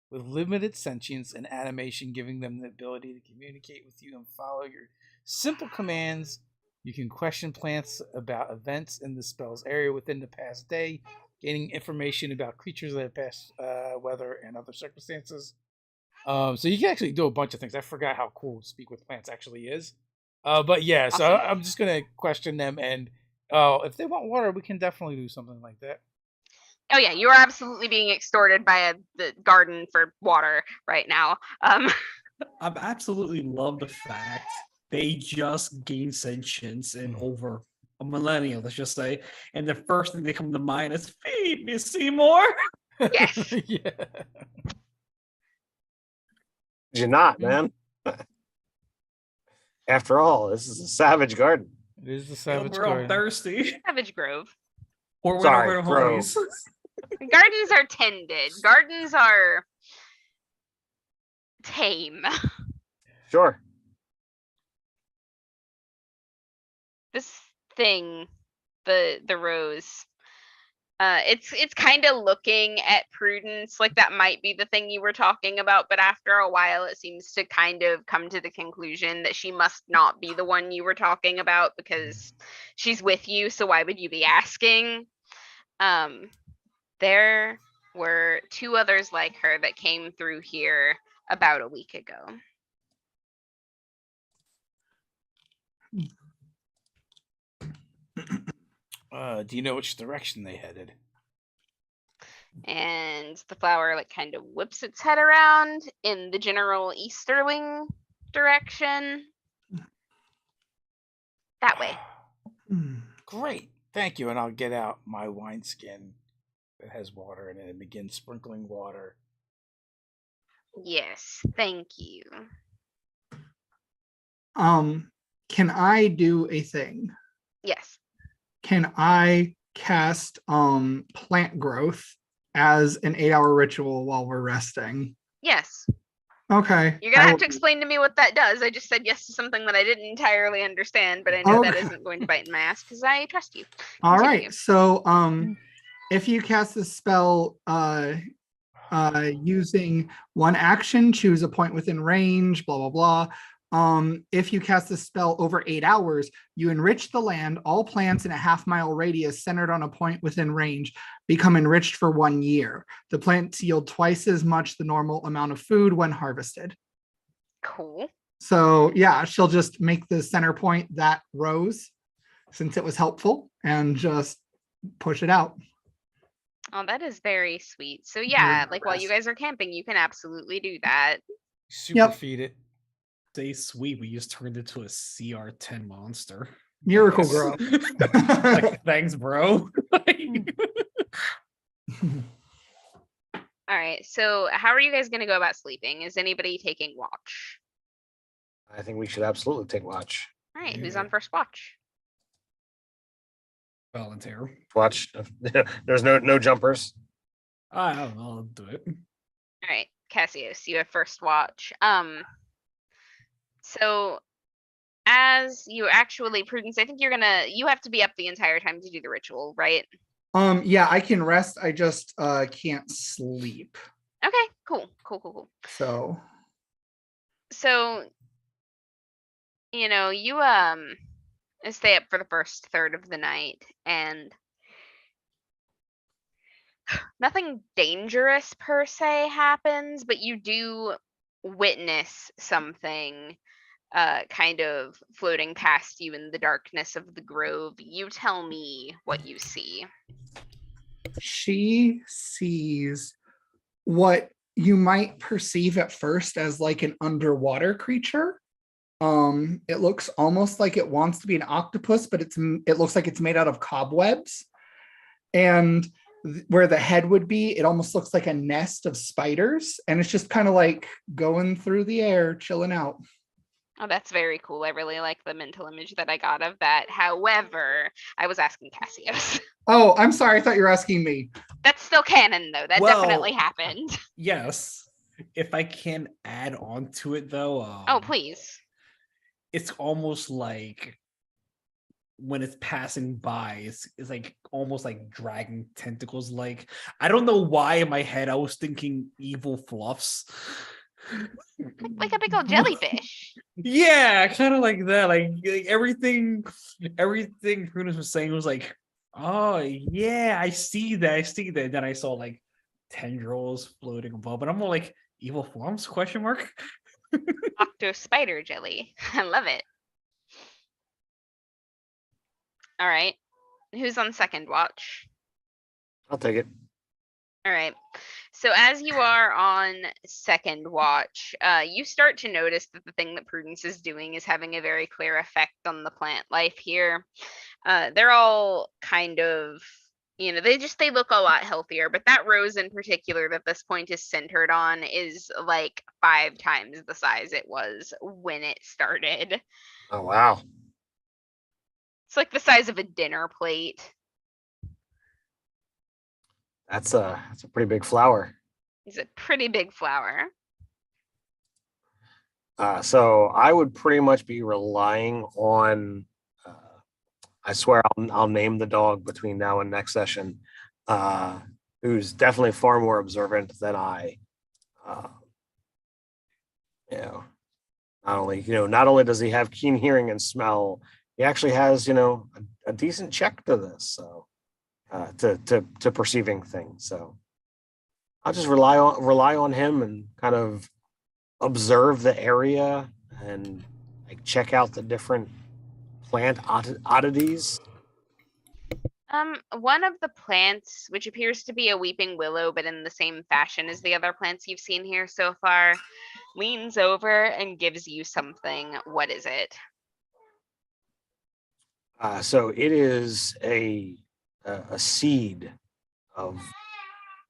with limited sentience and animation, giving them the ability to communicate with you and follow your simple commands. You can question plants about events in the spell's area within the past day, gaining information about creatures that have passed weather and other circumstances. So you can actually do a bunch of things. I forgot how cool Speak with Plants actually is. But yeah, so Awesome. I'm just going to question them, and if they want water, we can definitely do something like that. Oh yeah, you are absolutely being extorted by the garden for water right now. I absolutely love the fact they just gained sentience in over a millennium, let's just say, and the first thing they come to mind is feed me, Seymour. Yes. Yeah. You're not, man. After all, this is a savage garden. It is the Savage We're all Garden. thirsty. Savage Grove. Or Sorry, whatever Grove. homies. Gardens are tended. Gardens are tame. Sure. This thing, the rose, it's kind of looking at Prudence like that might be the thing you were talking about, but after a while it seems to kind of come to the conclusion that she must not be the one you were talking about because she's with you, so why would you be asking? There were two others like her that came through here about a week ago. Do you know which direction they headed? And the flower like kind of whips its head around in the general easterling direction. That way. Great. Thank you. And I'll get out my wineskin that has water in it and begin sprinkling water. Yes, thank you. Can I do a thing? Yes. Can I cast plant growth as an 8-hour ritual while we're resting? Yes. Okay. You're gonna have to explain to me what that does. I just said yes to something that I didn't entirely understand, but I know that Okay. isn't going to bite in my ass because I trust you. All Continue. right. So if you cast the spell using one action, choose a point within range, blah blah blah. If you cast this spell over 8 hours, you enrich the land. All plants in a half-mile radius centered on a point within range become enriched for 1 year. The plants yield twice as much the normal amount of food when harvested. Cool. So yeah, she'll just make the center point that rose, since it was helpful, and just push it out. Oh, that is very sweet. So yeah, You're like while you best. guys are camping, you can absolutely do that. Super Yep. feed it. Say sweet, we just turned into a CR10 monster. Miracle Yes. Grow. Like, thanks, bro. All right. So how are you guys going to go about sleeping? Is anybody taking watch? I think we should absolutely take watch. All right. Who's Yeah. on first watch? Volunteer. Watch. There's no jumpers. I'll do it. All right. Cassius, you have first watch. So as you actually, Prudence, I think you have to be up the entire time to do the ritual, right? Yeah, I can rest. I just can't sleep. Okay, cool. So So, you know, you stay up for the first third of the night, and nothing dangerous per se happens, but you do witness something kind of floating past you in the darkness of the grove. You tell me what you see. she sees what you might perceive at first as like an underwater creature. It looks almost like it wants to be an octopus, but it looks like it's made out of cobwebs. And where the head would be, it almost looks like a nest of spiders, and it's just kind of like going through the air, chilling out. Oh, that's very cool. I really like the mental image that I got of that. However, I was asking Cassius. Oh, I'm sorry. I thought you were asking me. That's still canon, though. That Well, definitely happened. Yes. If I can add on to it though, Oh, please. it's almost like when it's passing by, it's like almost like dragging tentacles. Like, I don't know why in my head I was thinking evil fluffs. Like a big old jellyfish. Yeah, kind of like that. Like everything Prudence was saying was like, oh yeah, I see that. Then I saw like tendrils floating above, and I'm more like, evil forms? Question mark. Octo spider jelly. I love it. All right. Who's on second watch? I'll take it. All right. So as you are on second watch, you start to notice that the thing that Prudence is doing is having a very clear effect on the plant life here. They're all kind of, you know, they look a lot healthier, but that rose in particular that this point is centered on is like 5 times the size it was when it started. Oh wow. It's like the size of a dinner plate. That's a pretty big flower. It's a pretty big flower. So I would pretty much be relying on. I swear I'll name the dog between now and next session, who's definitely far more observant than I. You know, not only does he have keen hearing and smell, he actually has a decent check to this. So. To perceiving things. So I'll just rely on him and kind of observe the area and like check out the different plant oddities. One of the plants, which appears to be a weeping willow, but in the same fashion as the other plants you've seen here so far, leans over and gives you something. What is it? So it is a seed of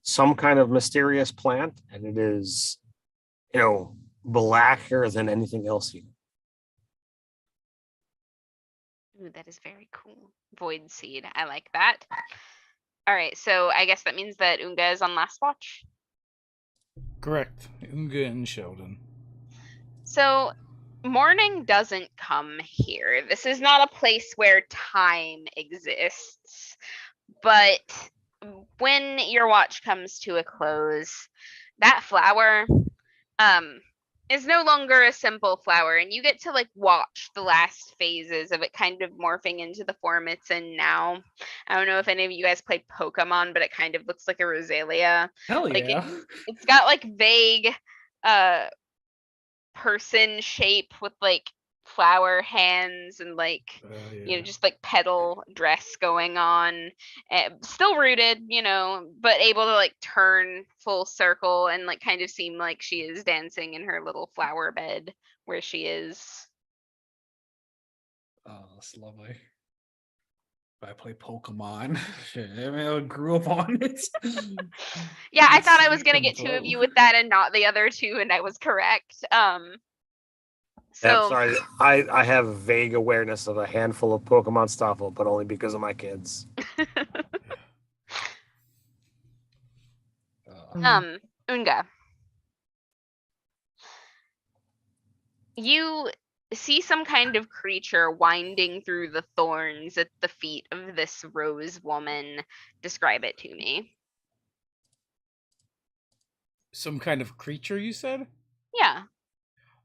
some kind of mysterious plant, and it is, blacker than anything else here. Ooh, that is very cool. Void seed. I like that. All right, so I guess that means that Unga is on last watch. Correct. Unga and Sheldon. So morning doesn't come here. This is not a place where time exists. But when your watch comes to a close, that flower, is no longer a simple flower, and you get to like watch the last phases of it kind of morphing into the form it's in now. I don't know if any of you guys played Pokemon, but it kind of looks like a Roselia. Hell Like yeah. it's got like vague person shape with like flower hands and like just like petal dress going on, still rooted, but able to like turn full circle and like kind of seem like she is dancing in her little flower bed where she is. Oh, that's lovely. I play Pokemon. Shit, I mean, I grew up on it. Yeah, I It's thought I was gonna come get two of through. you with that and not the other two, and I was correct. Yeah, So sorry, I have vague awareness of a handful of Pokemon stuff, but only because of my kids. Unga, you see some kind of creature winding through the thorns at the feet of this rose woman. Describe it to me. Some kind of creature, you said? Yeah.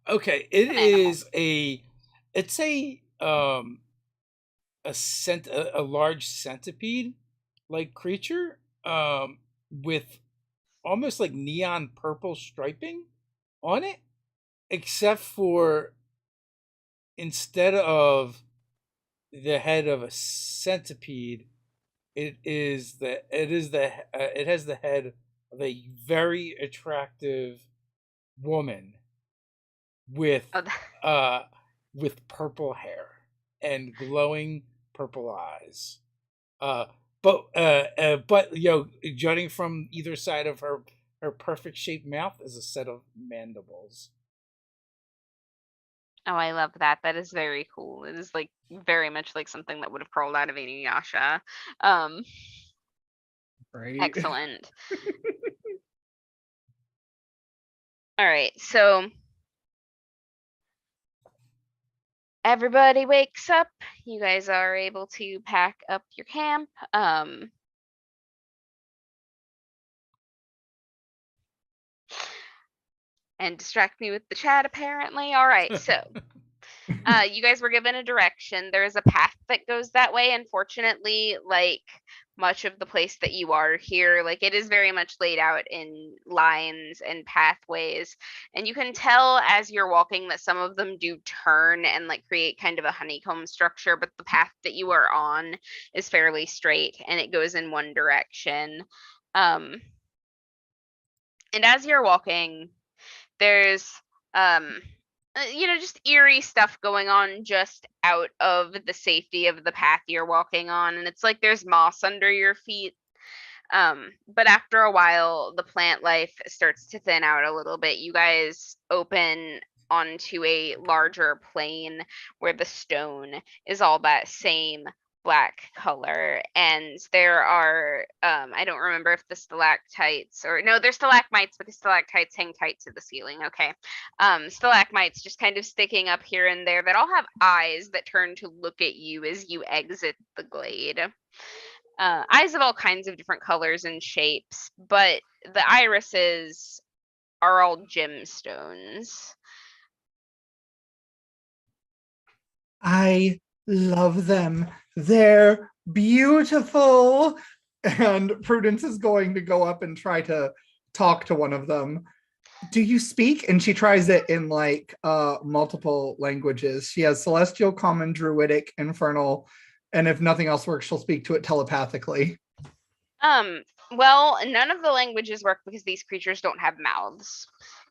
Okay, it An animal. is it's a large centipede like creature with almost like neon purple striping on it, except for instead of the head of a centipede, it has the head of a very attractive woman with Oh, with purple hair and glowing purple eyes. But judging from either side of her perfect shaped mouth is a set of mandibles. oh, I love that. That is very cool. It is like very much like something that would have crawled out of Inuyasha. Right? Excellent. All right, so everybody wakes up. You guys are able to pack up your camp. And distract me with the chat, apparently. All right, so you guys were given a direction. There is a path that goes that way. Unfortunately, like much of the place that you are here, like it is very much laid out in lines and pathways. And you can tell as you're walking that some of them do turn and like create kind of a honeycomb structure, but the path that you are on is fairly straight and it goes in one direction. And as you're walking, there's just eerie stuff going on just out of the safety of the path you're walking on, and it's like there's moss under your feet. But after a while, the plant life starts to thin out a little bit. You guys open onto a larger plain where the stone is all that same black color, and there are I don't remember if the stalactites or no, they're stalagmites because stalactites hang tight to the ceiling. Okay. Stalagmites just kind of sticking up here and there that all have eyes that turn to look at you as you exit the glade. Eyes of all kinds of different colors and shapes, but the irises are all gemstones. I love them. They're beautiful. And Prudence is going to go up and try to talk to one of them. Do you speak? And she tries it in like multiple languages. She has Celestial, Common, Druidic, Infernal, and if nothing else works, she'll speak to it telepathically. Well, none of the languages work because these creatures don't have mouths.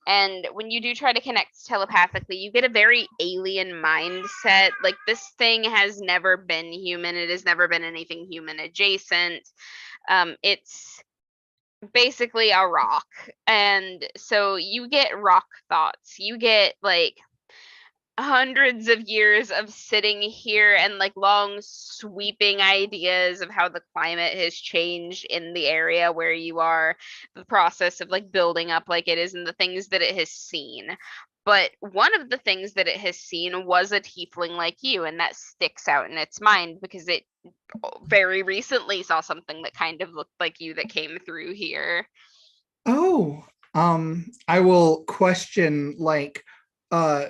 And when you do try to connect telepathically, you get a very alien mindset. Like, this thing has never been human. It has never been anything human adjacent. It's basically a rock. And so you get rock thoughts. You get, like, hundreds of years of sitting here and like long sweeping ideas of how the climate has changed in the area where you are, the process of like building up like it is, and the things that it has seen. But one of the things that it has seen was a tiefling like you, and that sticks out in its mind because it very recently saw something that kind of looked like you that came through here. Oh, I will question like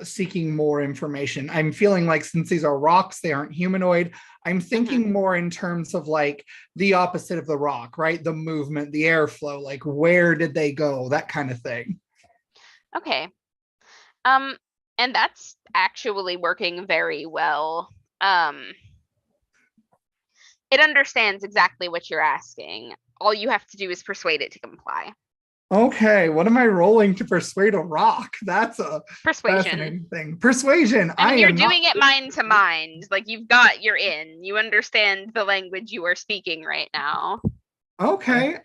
seeking more information. I'm feeling like since these are rocks, they aren't humanoid. I'm thinking more in terms of like the opposite of the rock, right? The movement, the airflow, like where did they go? That kind of thing. Okay. And that's actually working very well. It understands exactly what you're asking. All you have to do is persuade it to comply. Okay, what am I rolling to persuade a rock? That's a Persuasion. fascinating thing. Persuasion. I mean, you're am not- doing it mind to mind. Like you've got, you're in. You understand the language you are speaking right now. Okay,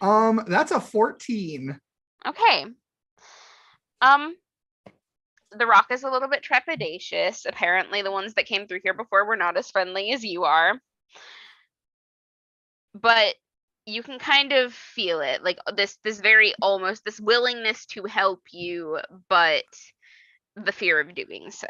that's a 14. Okay. The rock is a little bit trepidatious. Apparently, the ones that came through here before were not as friendly as you are. But you can kind of feel it, like this very almost this willingness to help you, but the fear of doing so.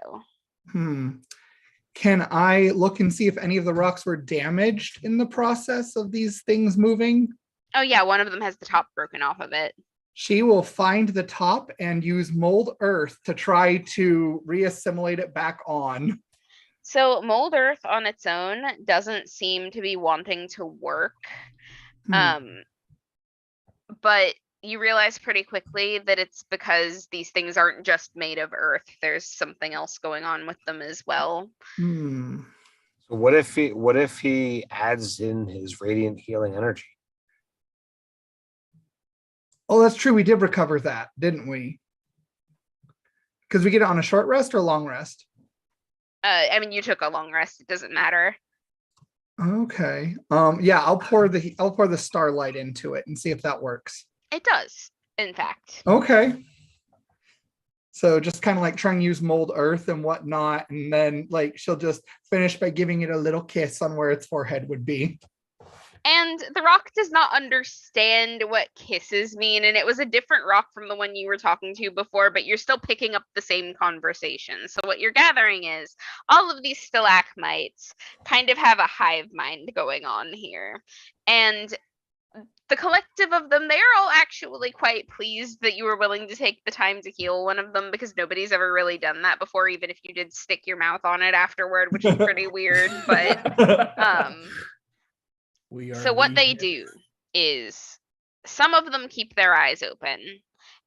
Can I look and see if any of the rocks were damaged in the process of these things moving? Oh yeah, one of them has the top broken off of it. She will find the top and use mold earth to try to reassimilate it back on. So mold earth on its own doesn't seem to be wanting to work. But you realize pretty quickly that it's because these things aren't just made of earth. There's something else going on with them as well. So what if he adds in his radiant healing energy? Oh, that's true. We did recover that, didn't we? Because we get it on a short rest or a long rest? I mean, you took a long rest. It doesn't matter. Okay. Yeah, I'll pour the starlight into it and see if that works. It does, in fact. Okay. So just kind of like trying to use mold earth and whatnot, and then like she'll just finish by giving it a little kiss on where its forehead would be. And the rock does not understand what kisses mean, and it was a different rock from the one you were talking to before, but you're still picking up the same conversation. So what you're gathering is all of these stalagmites kind of have a hive mind going on here. And the collective of them, they're all actually quite pleased that you were willing to take the time to heal one of them, because nobody's ever really done that before, even if you did stick your mouth on it afterward, which is pretty weird, but so what they do is some of them keep their eyes open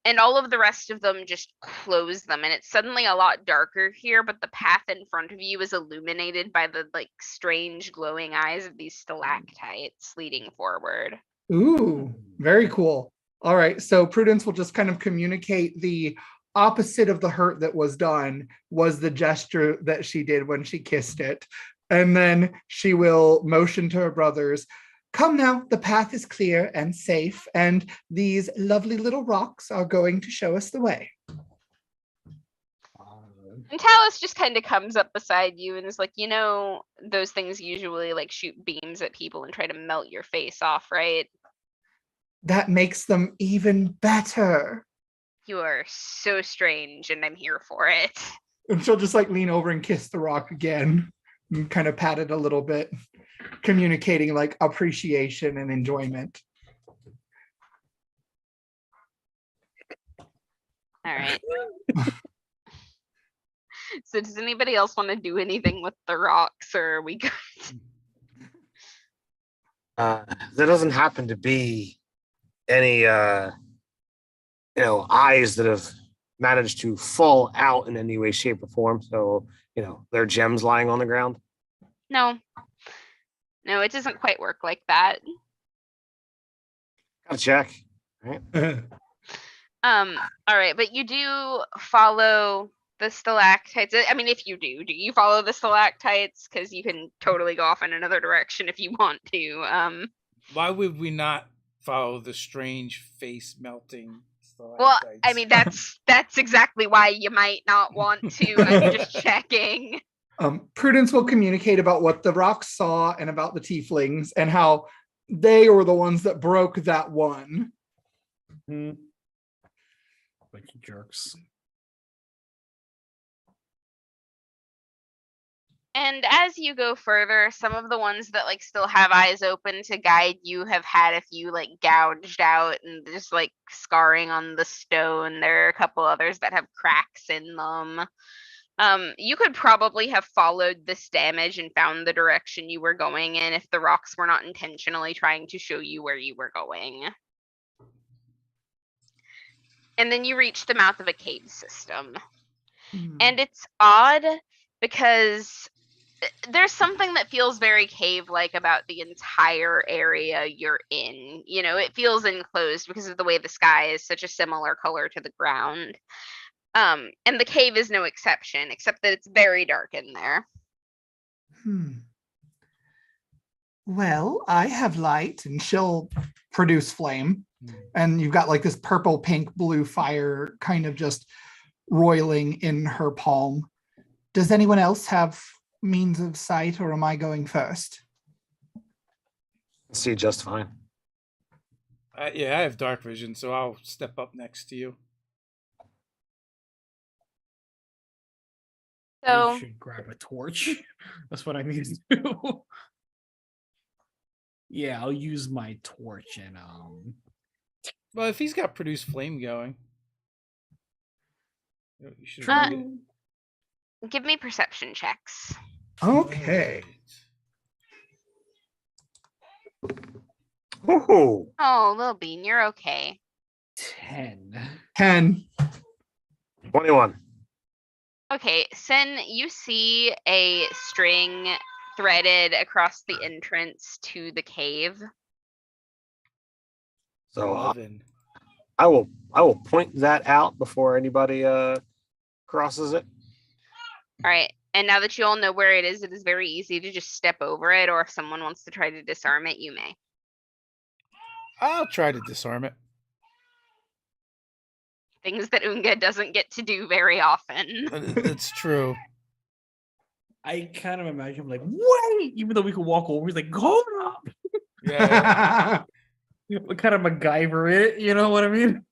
and all of the rest of them just close them, and it's suddenly a lot darker here, but the path in front of you is illuminated by the like strange glowing eyes of these stalactites leading forward. Ooh, very cool. All right, so Prudence will just kind of communicate the opposite of the hurt that was done was the gesture that she did when she kissed it. And then she will motion to her brothers, come now, the path is clear and safe, and these lovely little rocks are going to show us the way. And Talus just kind of comes up beside you and is like, you know, those things usually like shoot beams at people and try to melt your face off, right? That makes them even better. You are so strange and I'm here for it. And she'll just like lean over and kiss the rock again and kind of pat it a little bit, communicating like appreciation and enjoyment. All right. So does anybody else want to do anything with the rocks, or are we good? There doesn't happen to be any eyes that have managed to fall out in any way, shape, or form. So, there are gems lying on the ground. No, it doesn't quite work like that. Gotta check. Right? All right, but you do follow the stalactites. I mean, if you do you follow the stalactites? Because you can totally go off in another direction if you want to. Why would we not follow the strange face melting stalactites? Well, I mean, that's exactly why you might not want to. I'm just checking. Prudence will communicate about what the rocks saw and about the tieflings and how they were the ones that broke that one. Like you jerks. And as you go further, some of the ones that like still have eyes open to guide you have had a few like gouged out and just like scarring on the stone. There are a couple others that have cracks in them. You could probably have followed this damage and found the direction you were going in if the rocks were not intentionally trying to show you where you were going. And then you reach the mouth of a cave system. And it's odd because there's something that feels very cave-like about the entire area you're in. You know, it feels enclosed because of the way the sky is such a similar color to the ground. And the cave is no exception, except that it's very dark in there. Well, I have light, and she'll produce flame. And you've got like this purple, pink, blue fire kind of just roiling in her palm. Does anyone else have means of sight, or am I going first? See just fine. Yeah, I have dark vision, so I'll step up next to you. So I should grab a torch. That's what I need to do. Yeah, I'll use my torch and Well, if he's got produce flame going, you should Uh, read it. give me perception checks. Okay. Woohoo! Oh, Lil Bean, you're okay. 10. 10. 21. Okay, Sin, you see a string threaded across the entrance to the cave. So 11. I will point that out before anybody crosses it. All right, and now that you all know where it is very easy to just step over it, or if someone wants to try to disarm it, you may. I'll try to disarm it. Things that Unga doesn't get to do very often. It's true. I kind of imagine him like, wait! Even though we could walk over, he's like, hold up! Yeah. What kind of MacGyver it? You know what I mean?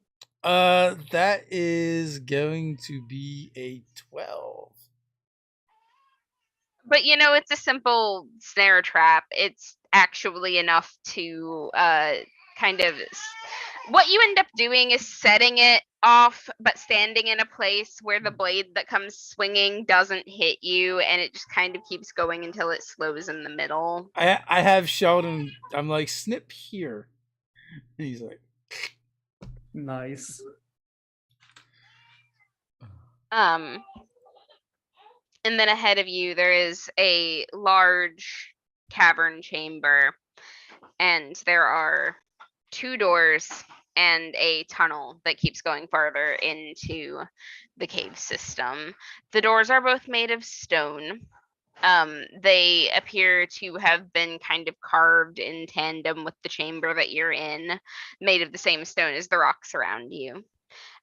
That is going to be a 12. But you know, it's a simple snare trap. It's actually enough to kind of what you end up doing is setting it off, but standing in a place where the blade that comes swinging doesn't hit you, and it just kind of keeps going until it slows in the middle. I have Sheldon. I'm like, snip here. And he's like, Nice. And then ahead of you, there is a large cavern chamber, and there are 2 doors and a tunnel that keeps going farther into the cave system. The doors are both made of stone. They appear to have been kind of carved in tandem with the chamber that you're in, made of the same stone as the rocks around you.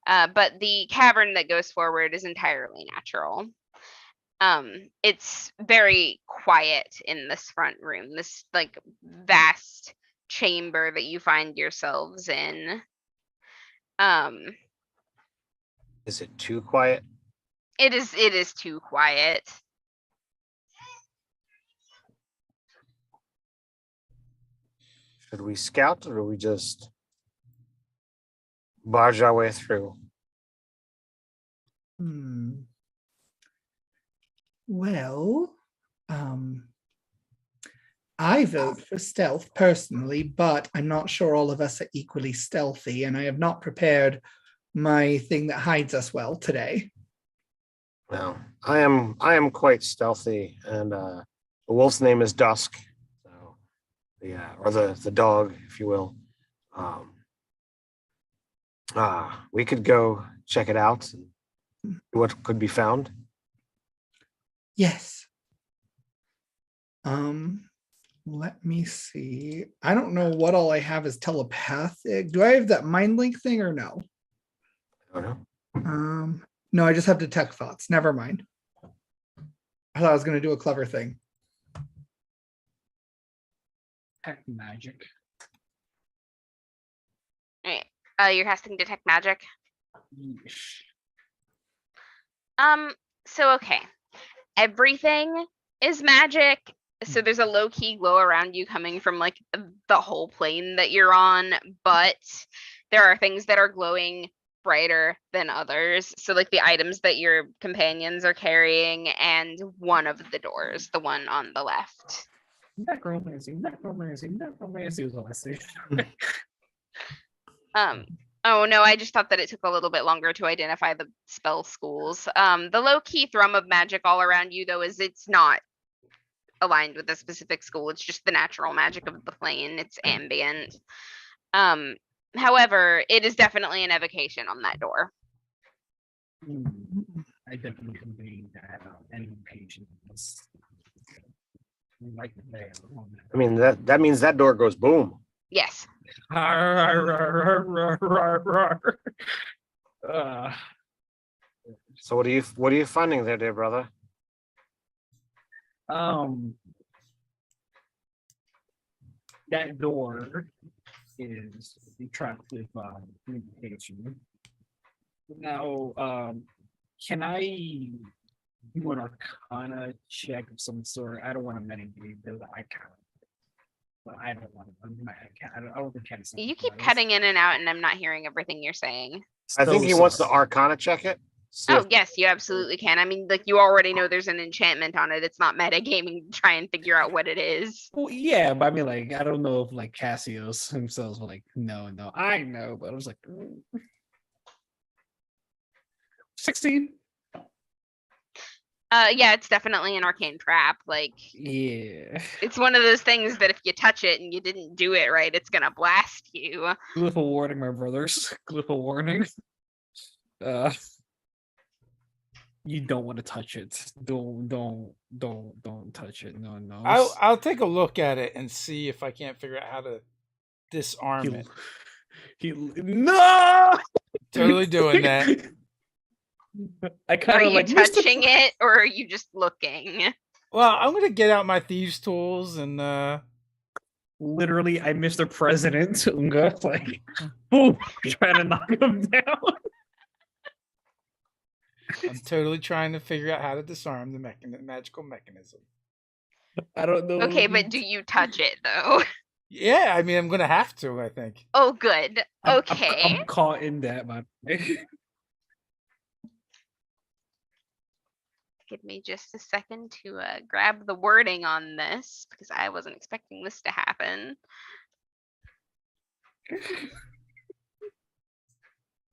But the cavern that goes forward is entirely natural. It's very quiet in this front room, this like vast chamber that you find yourselves in. Is it too quiet? It is too quiet. Should we scout, or do we just barge our way through? Well, I vote for stealth personally, but I'm not sure all of us are equally stealthy, and I have not prepared my thing that hides us well today. Well, I am quite stealthy, and the wolf's name is Dusk. So, yeah, or the dog, if you will. We could go check it out and see what could be found. Yes. Let me see. I don't know what all I have is telepathic. Do I have that mind link thing or no? I don't know. No, I just have detect thoughts. Never mind. I thought I was going to do a clever thing. Heck, magic. Right. You're casting detect magic. Yeesh. So okay. Everything is magic. So there's a low key glow around you coming from like the whole plane that you're on, but there are things that are glowing brighter than others. So like the items that your companions are carrying and one of the doors, the one on the left. Necromancy was all I say. Oh no, I just thought that it took a little bit longer to identify the spell schools. The low key thrum of magic all around you though is it's not aligned with a specific school. It's just the natural magic of the plane. It's ambient. However, it is definitely an evocation on that door. I definitely conveyed that any patient was like there. I mean, that means that door goes boom. Yes. So what are you finding there, dear brother? That door is trapped with communication. Now, can I do an Arcana check of some sort? I don't want to metagame those icons, but I don't want to. I don't think I can. You keep cutting in and out, and I'm not hearing everything you're saying. I think he wants to Arcana check it. Oh, yes, you absolutely can. I mean, like, you already know there's an enchantment on it. It's not metagaming to try and figure out what it is. Well, yeah, but I mean, like, I don't know if, like, Cassios themselves were like, no, I know, but I was like, 16? Yeah, it's definitely an arcane trap. Like, yeah. It's one of those things that if you touch it and you didn't do it right, it's gonna blast you. Glyph warning, my brothers. Glyph warning. You don't want to touch it. Don't touch it. No. I'll take a look at it and see if I can't figure out how to disarm it. No! Totally doing that. I kind Are of you like touching it or are you just looking? Well, I'm gonna get out my thieves' tools and literally, I Mr. President Unga, like, boom, trying to knock him down. I'm totally trying to figure out how to disarm the magical mechanism. I don't know. Okay, but do you touch it though? Yeah, I mean, I'm gonna have to. I think. Oh, good. Okay. I'm caught in that, man. Give me just a second to grab the wording on this because I wasn't expecting this to happen.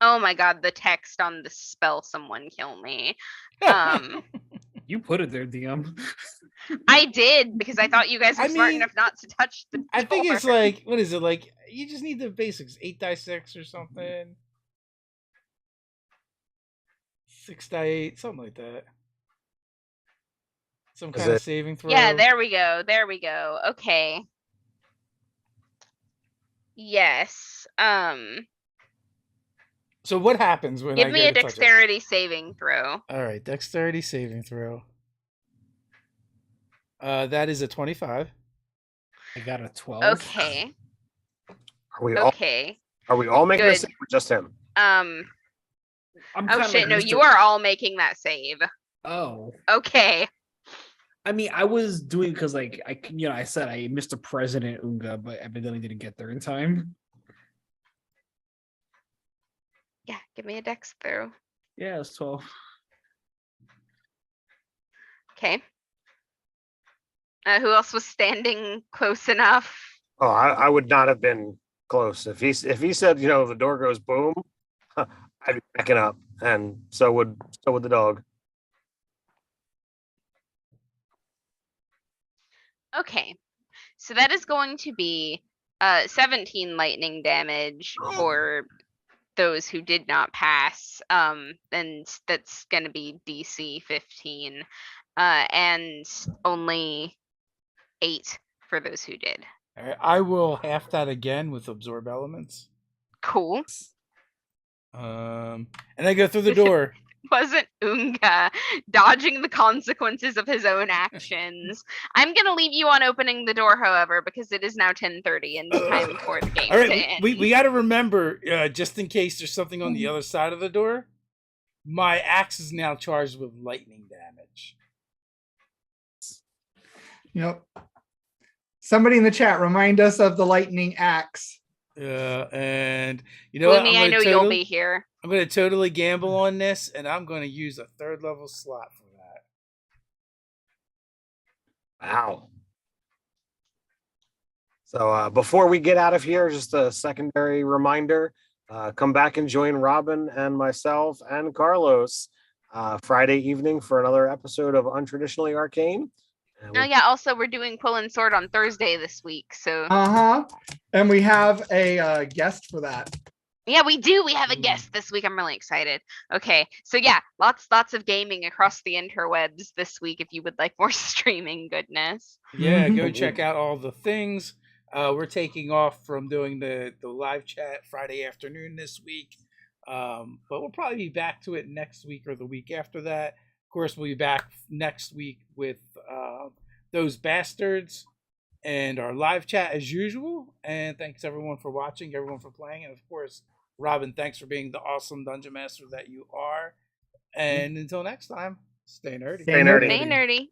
Oh my god, the text on the spell "someone kill me." You put it there, DM. I did because I thought you guys were smart mean, enough not to touch the door. I think it's like, what is it like? You just need the basics: 8x6 or something, 6x8, something like that. Some kind of saving throw. Yeah, there we go. There we go. Okay. Yes. So what happens when Give I me go a to touch it? dexterity saving throw. All right, dexterity saving throw. That is a 25. I got a 12. Okay. Are we Okay. all making Good. this or just him? I'm Oh kinda shit! like No, Mr. you are all making that save. Oh. Okay. I mean, I was doing because, like, I said I Mr. President Unga, but evidently didn't get there in time. Yeah, give me a dex throw. Yeah, it's 12. Okay. Who else was standing close enough? Oh, I would not have been close if he said the door goes boom. I'd be backing up, and so would the dog. Okay. So that is going to be 17 lightning damage for those who did not pass. And that's going to be DC 15. And only 8 for those who did. All right, I will half that again with absorb elements. Cool. And I go through the door. Wasn't Unga dodging the consequences of his own actions. I'm gonna leave you on opening the door, however, because it is now 10:30 and time for the game All to right, end. we got to remember, just in case there's something on the other side of the door, my axe is now charged with lightning damage. Yep. Somebody in the chat, remind us of the lightning axe. And you know what? Bloomy, I know you'll be here. I'm going to totally gamble on this, and I'm going to use a 3rd level slot for that. Wow. So before we get out of here, just a secondary reminder, come back and join Robin and myself and Carlos Friday evening for another episode of Untraditionally Arcane. Oh yeah, also we're doing Quill and Sword on Thursday this week, so And we have a guest for that. yeah, we do. We have a guest this week. I'm really excited. Okay, so yeah, lots of gaming across the interwebs this week. If you would like more streaming goodness, yeah, go check out all the things. We're taking off from doing the live chat Friday afternoon this week, but we'll probably be back to it next week or the week after that. Of course, we'll be back next week with those bastards and our live chat as usual. And thanks everyone for watching, everyone for playing, and of course, Robin, thanks for being the awesome dungeon master that you are. And until next time, stay nerdy. Stay nerdy. stay nerdy.